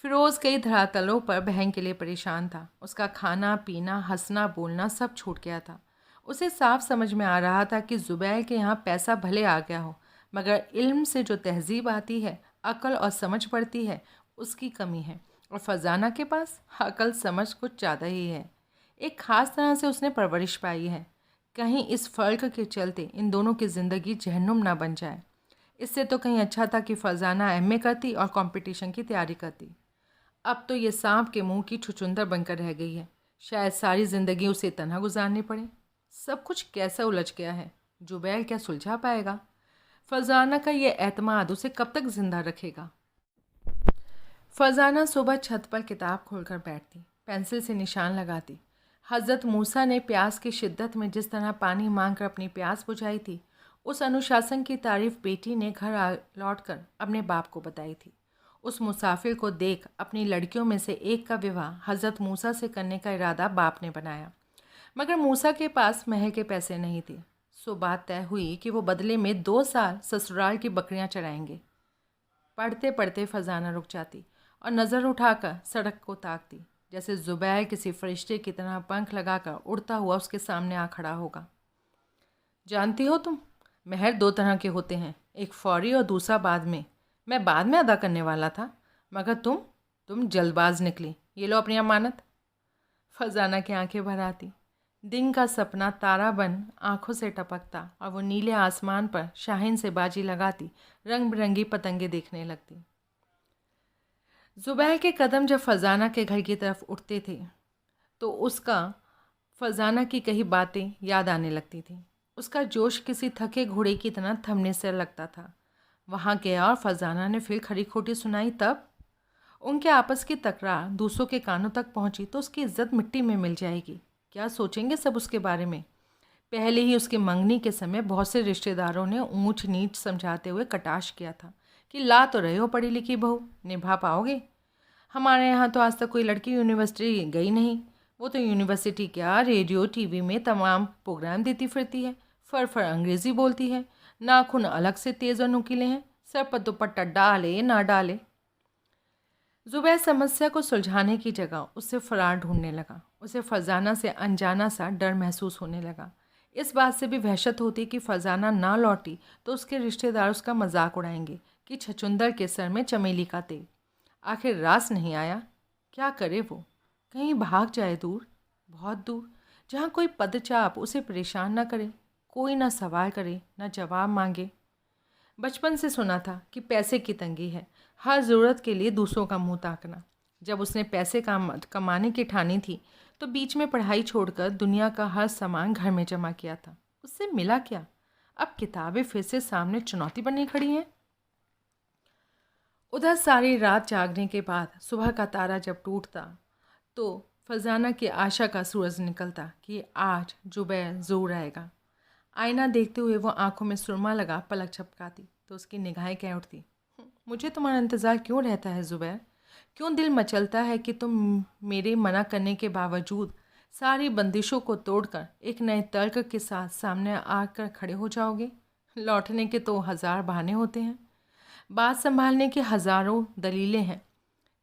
फ़िरोज़ कई धरातलों पर बहन के लिए परेशान था। उसका खाना पीना, हंसना बोलना सब छूट गया था। उसे साफ समझ में आ रहा था कि ज़ुबैर के यहाँ पैसा भले आ गया हो, मगर इल्म से जो तहजीब आती है, अकल और समझ पड़ती है, उसकी कमी है। और फ़रजाना के पास अकल समझ कुछ ज़्यादा ही है। एक ख़ास तरह से उसने परवरिश पाई है। कहीं इस फ़र्क के चलते इन दोनों की ज़िंदगी जहन्नुम ना बन जाए। इससे तो कहीं अच्छा था कि फ़रजाना एमए करती और कंपटीशन की तैयारी करती। अब तो ये सांप के मुंह की छुछुंदर बनकर रह गई है। शायद सारी ज़िंदगी उसे तन्हा गुजारनी पड़े। सब कुछ कैसा उलझ गया है। जुबैर क्या सुलझा पाएगा? फ़रजाना का ये एतमाद उसे कब तक ज़िंदा रखेगा? फ़रजाना सुबह छत पर किताब खोलकर बैठती, पेंसिल से निशान लगाती। हज़रत मूसा ने प्यास की शिद्दत में जिस तरह पानी मांगकर अपनी प्यास बुझाई थी, उस अनुशासन की तारीफ़ बेटी ने घर लौटकर अपने बाप को बताई थी। उस मुसाफिर को देख अपनी लड़कियों में से एक का विवाह हज़रत मूसा से करने का इरादा बाप ने बनाया, मगर मूसा के पास महल के पैसे नहीं थे। सो बात तय हुई कि वो बदले में 2 साल ससुराल की बकरियां चराएंगे। पढ़ते पढ़ते फ़रजाना रुक जाती और नज़र उठाकर सड़क को ताकती, जैसे ज़ुबैर किसी फरिश्ते की तरह पंख लगाकर उड़ता हुआ उसके सामने आ खड़ा होगा। जानती हो तुम, महर 2 तरह के होते हैं, एक फौरी और दूसरा बाद में। मैं बाद में अदा करने वाला था, मगर तुम जल्दबाज निकली। ये लो अपनी अमानत। फ़रजाना की आंखें भर आती। दिन का सपना तारा बन आंखों से टपकता और वो नीले आसमान पर शाहीन से बाजी लगाती रंग बिरंगी पतंगे देखने लगती। ज़ुबैर के कदम जब फ़रजाना के घर की तरफ उठते थे तो उसका फ़रजाना की कई बातें याद आने लगती थी। उसका जोश किसी थके घोड़े की तरह थमने से लगता था। वहाँ गया और फ़रजाना ने फिर खरी खोटी सुनाई। तब उनके आपस की तकरार दूसरों के कानों तक पहुँची तो उसकी इज्जत मिट्टी में मिल जाएगी। क्या सोचेंगे सब उसके बारे में? पहले ही उसके मंगनी के समय बहुत से रिश्तेदारों ने ऊंच नीच समझाते हुए कटाश किया था कि ला तो रहे हो पढ़ी लिखी बहू, निभा पाओगे? हमारे यहाँ तो आज तक कोई लड़की यूनिवर्सिटी गई नहीं। वो तो यूनिवर्सिटी क्या, रेडियो टीवी में तमाम प्रोग्राम देती फिरती है, फर अंग्रेज़ी बोलती है, नाखून अलग से तेज़ और नुकीले हैं, सर पर दुपट्टा डाले ना डाले। ज़ुबैर समस्या को सुलझाने की जगह उससे फ़रार ढूंढने लगा। उसे फ़रजाना से अनजाना सा डर महसूस होने लगा। इस बात से भी वहशत होती कि फ़रजाना ना लौटी तो उसके रिश्तेदार उसका मजाक उड़ाएंगे कि छछुंदर के सर में चमेली का तेल। आखिर रास नहीं आया, क्या करे वो? कहीं भाग जाए दूर, बहुत दूर, जहाँ कोई पदचाप उसे परेशान ना करे, कोई ना सवाल करे ना जवाब मांगे। बचपन से सुना था कि पैसे की तंगी है, हर ज़रूरत के लिए दूसरों का मुंह ताकना। जब उसने पैसे कमाने की ठानी थी तो बीच में पढ़ाई छोड़कर दुनिया का हर सामान घर में जमा किया था। उससे मिला क्या? अब किताबें फिर से सामने चुनौती बनी खड़ी हैं। उधर सारी रात जागने के बाद सुबह का तारा जब टूटता तो फ़रजाना की आशा का सूरज निकलता कि आज जुबैर ज़रूर आएगा। आईना देखते हुए वो आंखों में सुरमा लगा पलक झपकाती तो उसकी निगाहें कह उठती, मुझे तुम्हारा इंतज़ार क्यों रहता है ज़ुबैर? क्यों दिल मचलता है कि तुम मेरे मना करने के बावजूद सारी बंदिशों को तोड़कर एक नए तर्क के साथ सामने आकर खड़े हो जाओगे? लौटने के तो 1000 बहाने होते हैं, बात संभालने की हज़ारों दलीलें हैं।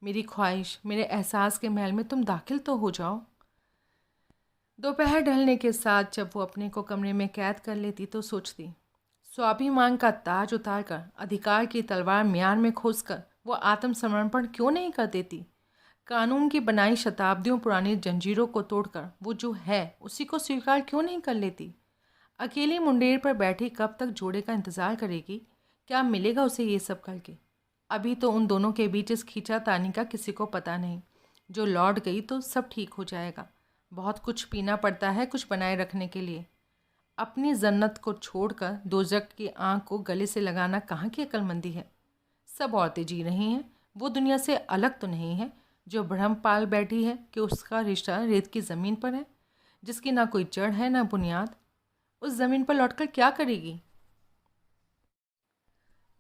मेरी ख्वाहिश, मेरे एहसास के महल में तुम दाखिल तो हो जाओ। दोपहर ढलने के साथ जब वो अपने को कमरे में कैद कर लेती तो सोचती, स्वाभिमान का ताज उतारकर अधिकार की तलवार म्यान में खोसकर वो आत्मसमर्पण क्यों नहीं कर देती? कानून की बनाई शताब्दियों पुरानी जंजीरों को तोड़कर वो जो है उसी को स्वीकार क्यों नहीं कर लेती? अकेली मुंडेर पर बैठी कब तक जोड़े का इंतज़ार करेगी? क्या मिलेगा उसे ये सब करके? अभी तो उन दोनों के बीच इस खींचातानी का किसी को पता नहीं। जो लौट गई तो सब ठीक हो जाएगा। बहुत कुछ पीना पड़ता है कुछ बनाए रखने के लिए। अपनी जन्नत को छोड़कर दोज़ख की आँख को गले से लगाना कहाँ की अक्लमंदी है? सब औरतें जी रही हैं, वो दुनिया से अलग तो नहीं है जो भ्रम पाल बैठी है कि उसका रिश्ता रेत की ज़मीन पर है, जिसकी ना कोई जड़ है ना बुनियाद। उस ज़मीन पर लौटकर क्या करेगी?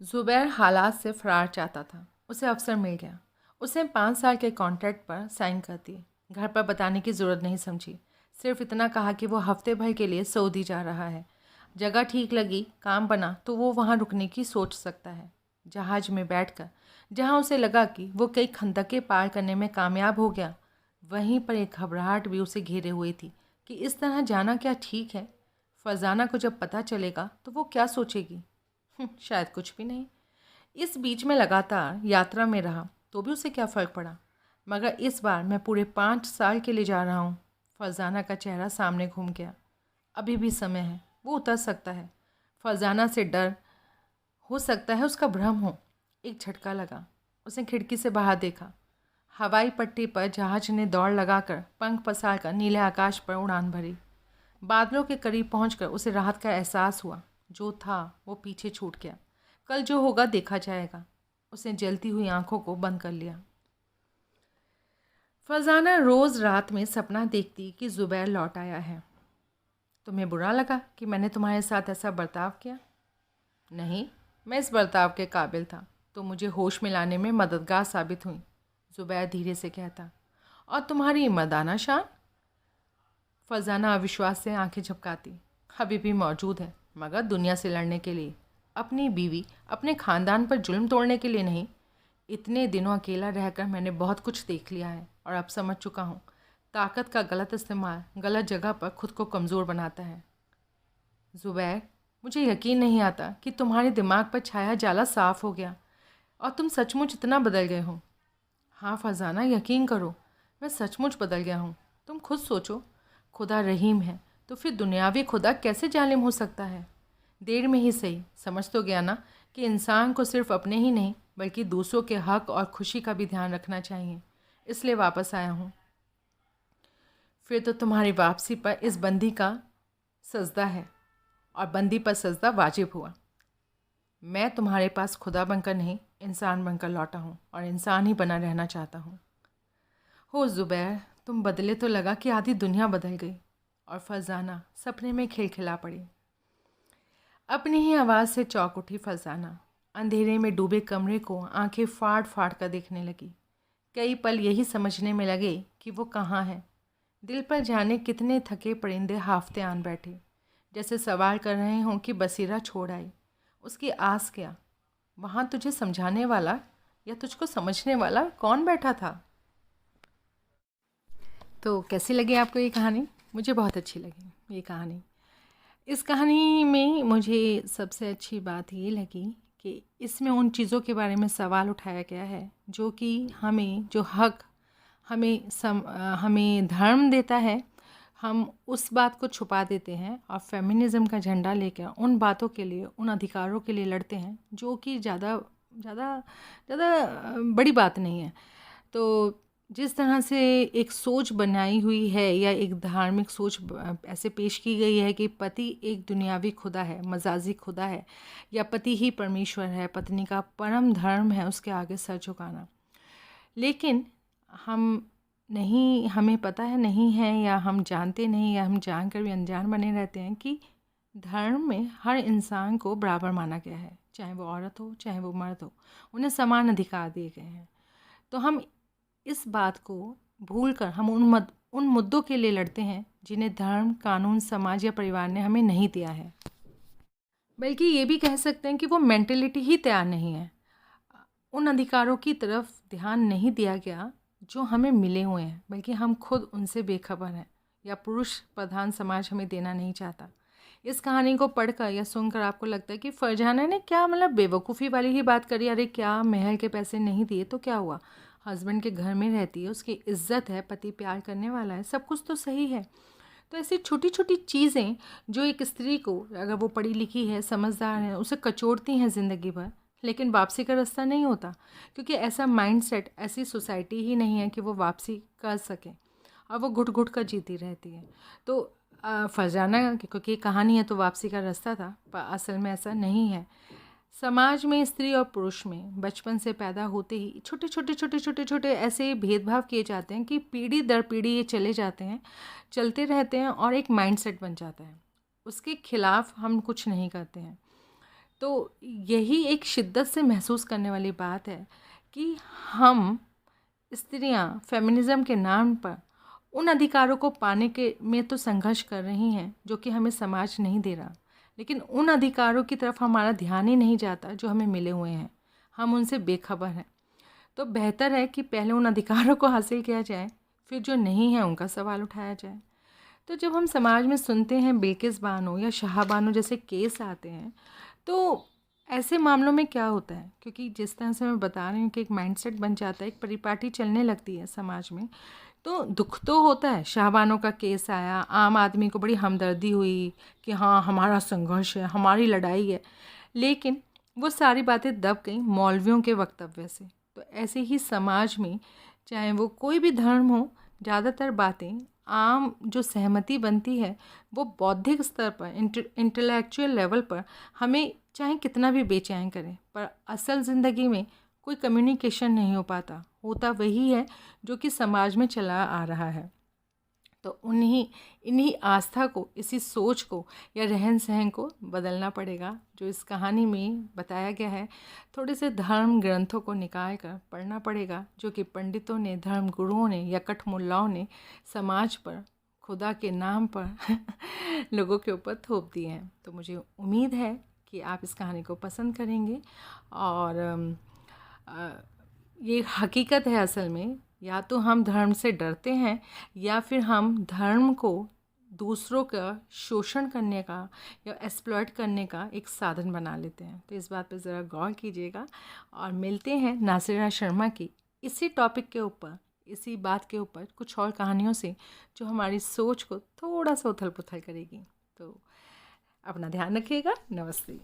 ज़ुबैर हालात से फ़रार चाहता था। उसे अवसर मिल गया। उसे 5 साल के कॉन्ट्रैक्ट पर साइन कर दिए। घर पर बताने की ज़रूरत नहीं समझी। सिर्फ इतना कहा कि वो हफ्ते भर के लिए सऊदी जा रहा है। जगह ठीक लगी, काम बना तो वो वहाँ रुकने की सोच सकता है। जहाज़ में बैठकर जहाँ उसे लगा कि वो कई खंदकें पार करने में कामयाब हो गया, वहीं पर एक घबराहट भी उसे घेरे हुई थी कि इस तरह जाना क्या ठीक है? फरजाना को जब पता चलेगा तो वो क्या सोचेगी? शायद कुछ भी नहीं। इस बीच में लगातार यात्रा में रहा तो भी उसे क्या फ़र्क पड़ा, मगर इस बार मैं पूरे 5 साल के लिए जा रहा हूँ। फरजाना का चेहरा सामने घूम गया। अभी भी समय है, वो उतर सकता है। फरजाना से डर, हो सकता है उसका भ्रम हो। एक झटका लगा। उसने खिड़की से बाहर देखा। हवाई पट्टी पर जहाज ने दौड़ लगाकर पंख पसारकर नीले आकाश पर उड़ान भरी। बादलों के करीब पहुंचकर उसे राहत का एहसास हुआ। जो था वो पीछे छूट गया। कल जो होगा देखा जाएगा। उसने जलती हुई आंखों को बंद कर लिया। फरजाना रोज़ रात में सपना देखती कि ज़ुबैर लौट आया है। तुम्हें बुरा लगा कि मैंने तुम्हारे साथ ऐसा बर्ताव किया? नहीं, मैं इस बर्ताव के काबिल था। तो मुझे होश में लाने में मददगार साबित हुई, ज़ुबैर धीरे से कहता। और तुम्हारी मर्दाना शान? फरजाना अविश्वास से आंखें झपकाती। अभी भी मौजूद है, मगर दुनिया से लड़ने के लिए। अपनी बीवी, अपने ख़ानदान पर जुल्म तोड़ने के लिए नहीं। इतने दिनों अकेला रहकर मैंने बहुत कुछ देख लिया है और अब समझ चुका हूँ, ताकत का गलत इस्तेमाल गलत जगह पर खुद को कमज़ोर बनाता है। ज़ुबैर, मुझे यकीन नहीं आता कि तुम्हारे दिमाग पर छाया जाला साफ़ हो गया और तुम सचमुच इतना बदल गए हो। हाँ फरजाना, यकीन करो, मैं सचमुच बदल गया हूँ। तुम खुद सोचो, खुदा रहीम है तो फिर दुनियावी खुदा कैसे जालिम हो सकता है? देर में ही सही समझ तो गया ना कि इंसान को सिर्फ अपने ही नहीं बल्कि दूसरों के हक और खुशी का भी ध्यान रखना चाहिए। इसलिए वापस आया हूँ। फिर तो तुम्हारी वापसी पर इस बंदी का सजदा है और बंदी पर सजदा वाजिब हुआ। मैं तुम्हारे पास खुदा बनकर नहीं, इंसान बनकर लौटा हूँ और इंसान ही बना रहना चाहता हूँ। हो ज़ुबैर, तुम बदले तो लगा कि आधी दुनिया बदल गई। और फरजाना सपने में खिलखिला पड़ी। अपनी ही आवाज़ से चौंक उठी फरजाना। अंधेरे में डूबे कमरे को आंखें फाड़ फाड़ कर देखने लगी। कई पल यही समझने में लगे कि वो कहाँ है। दिल पर जाने कितने थके परिंदे हाफते आन बैठे, जैसे सवाल कर रहे हों कि बसीरा छोड़ आई। उसकी आस क्या? वहाँ तुझे समझाने वाला या तुझको समझने वाला कौन बैठा था? तो कैसी लगी आपको ये कहानी? मुझे बहुत अच्छी लगी ये कहानी। इस कहानी में मुझे सबसे अच्छी बात ये लगी कि इसमें उन चीज़ों के बारे में सवाल उठाया गया है जो कि हमें, जो हक हमें धर्म देता है, हम उस बात को छुपा देते हैं और फेमिनिज़म का झंडा लेकर उन बातों के लिए, उन अधिकारों के लिए लड़ते हैं जो कि ज़्यादा ज़्यादा ज़्यादा बड़ी बात नहीं है। तो जिस तरह से एक सोच बनाई हुई है या एक धार्मिक सोच ऐसे पेश की गई है कि पति एक दुनियावी खुदा है, मजाजी खुदा है, या पति ही परमेश्वर है, पत्नी का परम धर्म है उसके आगे सर झुकाना। लेकिन हमें पता है नहीं है, या हम जानते नहीं, या हम जानकर भी अनजान बने रहते हैं कि धर्म में हर इंसान को बराबर माना गया है, चाहे वो औरत हो चाहे वो मर्द हो, उन्हें समान अधिकार दिए गए हैं। तो हम इस बात को भूलकर हम उन मुद्दों के लिए लड़ते हैं जिन्हें धर्म, कानून, समाज या परिवार ने हमें नहीं दिया है। बल्कि ये भी कह सकते हैं कि वो मेंटेलिटी ही तैयार नहीं है। उन अधिकारों की तरफ ध्यान नहीं दिया गया जो हमें मिले हुए हैं, बल्कि हम खुद उनसे बेखबर हैं, या पुरुष प्रधान समाज हमें देना नहीं चाहता। इस कहानी को पढ़कर या सुनकर आपको लगता है कि फरजाना ने क्या मतलब बेवकूफ़ी वाली ही बात करी, अरे क्या महल के पैसे नहीं दिए तो क्या हुआ, हस्बैंड के घर में रहती है, उसकी इज्जत है, पति प्यार करने वाला है, सब कुछ तो सही है। तो ऐसी छोटी छोटी चीज़ें जो एक स्त्री को, अगर वो पढ़ी लिखी है, समझदार है, उसे कचोड़ती हैं ज़िंदगी भर, लेकिन वापसी का रास्ता नहीं होता, क्योंकि ऐसा माइंडसेट, ऐसी सोसाइटी ही नहीं है कि वो वापसी कर सके, और वो घुट घुट कर जीती रहती है। तो फरजाना, क्योंकि कहानी है तो वापसी का रास्ता था, पर असल में ऐसा नहीं है। समाज में स्त्री और पुरुष में बचपन से पैदा होते ही छोटे छोटे ऐसे भेदभाव किए जाते हैं कि पीढ़ी दर पीढ़ी ये चले जाते हैं, चलते रहते हैं, और एक माइंडसेट बन जाता है। उसके खिलाफ हम कुछ नहीं करते हैं। तो यही एक शिद्दत से महसूस करने वाली बात है कि हम स्त्रियां फेमिनिज़म के नाम पर उन अधिकारों को पाने के में तो संघर्ष कर रही हैं जो कि हमें समाज नहीं दे रहा, लेकिन उन अधिकारों की तरफ हमारा ध्यान ही नहीं जाता जो हमें मिले हुए हैं, हम उनसे बेखबर हैं। तो बेहतर है कि पहले उन अधिकारों को हासिल किया जाए, फिर जो नहीं है उनका सवाल उठाया जाए। तो जब हम समाज में सुनते हैं बिल्किस बानो या शाह बानो जैसे केस आते हैं, तो ऐसे मामलों में क्या होता है, क्योंकि जिस तरह से मैं बता रही हूँ कि एक माइंडसेट बन जाता है, एक परिपाटी चलने लगती है समाज में, तो दुख तो होता है। शाहबानो का केस आया, आम आदमी को बड़ी हमदर्दी हुई कि हाँ हमारा संघर्ष है, हमारी लड़ाई है, लेकिन वो सारी बातें दब गई मौलवियों के वक्तव्य से। तो ऐसे ही समाज में चाहे वो कोई भी धर्म हो, ज़्यादातर बातें आम जो सहमति बनती है वो बौद्धिक स्तर पर, इंटेलेक्चुअल लेवल पर हमें चाहे कितना भी बेचैन करें, पर असल ज़िंदगी में कोई कम्युनिकेशन नहीं हो पाता। होता वही है जो कि समाज में चला आ रहा है। तो इन्हीं आस्था को, इसी सोच को या रहन सहन को बदलना पड़ेगा, जो इस कहानी में बताया गया है। थोड़े से धर्म ग्रंथों को निकाल कर पढ़ना पड़ेगा, जो कि पंडितों ने, धर्म गुरुओं ने या कठमुल्लाओं ने समाज पर, खुदा के नाम पर लोगों के ऊपर थोप दिए हैं। तो मुझे उम्मीद है कि आप इस कहानी को पसंद करेंगे। और ये हकीकत है असल में, या तो हम धर्म से डरते हैं या फिर हम धर्म को दूसरों का शोषण करने का या एक्सप्लॉइट करने का एक साधन बना लेते हैं। तो इस बात पे ज़रा गौर कीजिएगा, और मिलते हैं नासिरा शर्मा की इसी टॉपिक के ऊपर, इसी बात के ऊपर कुछ और कहानियों से, जो हमारी सोच को थोड़ा सा उथल पुथल करेगी। तो अपना ध्यान रखिएगा। नमस्ते।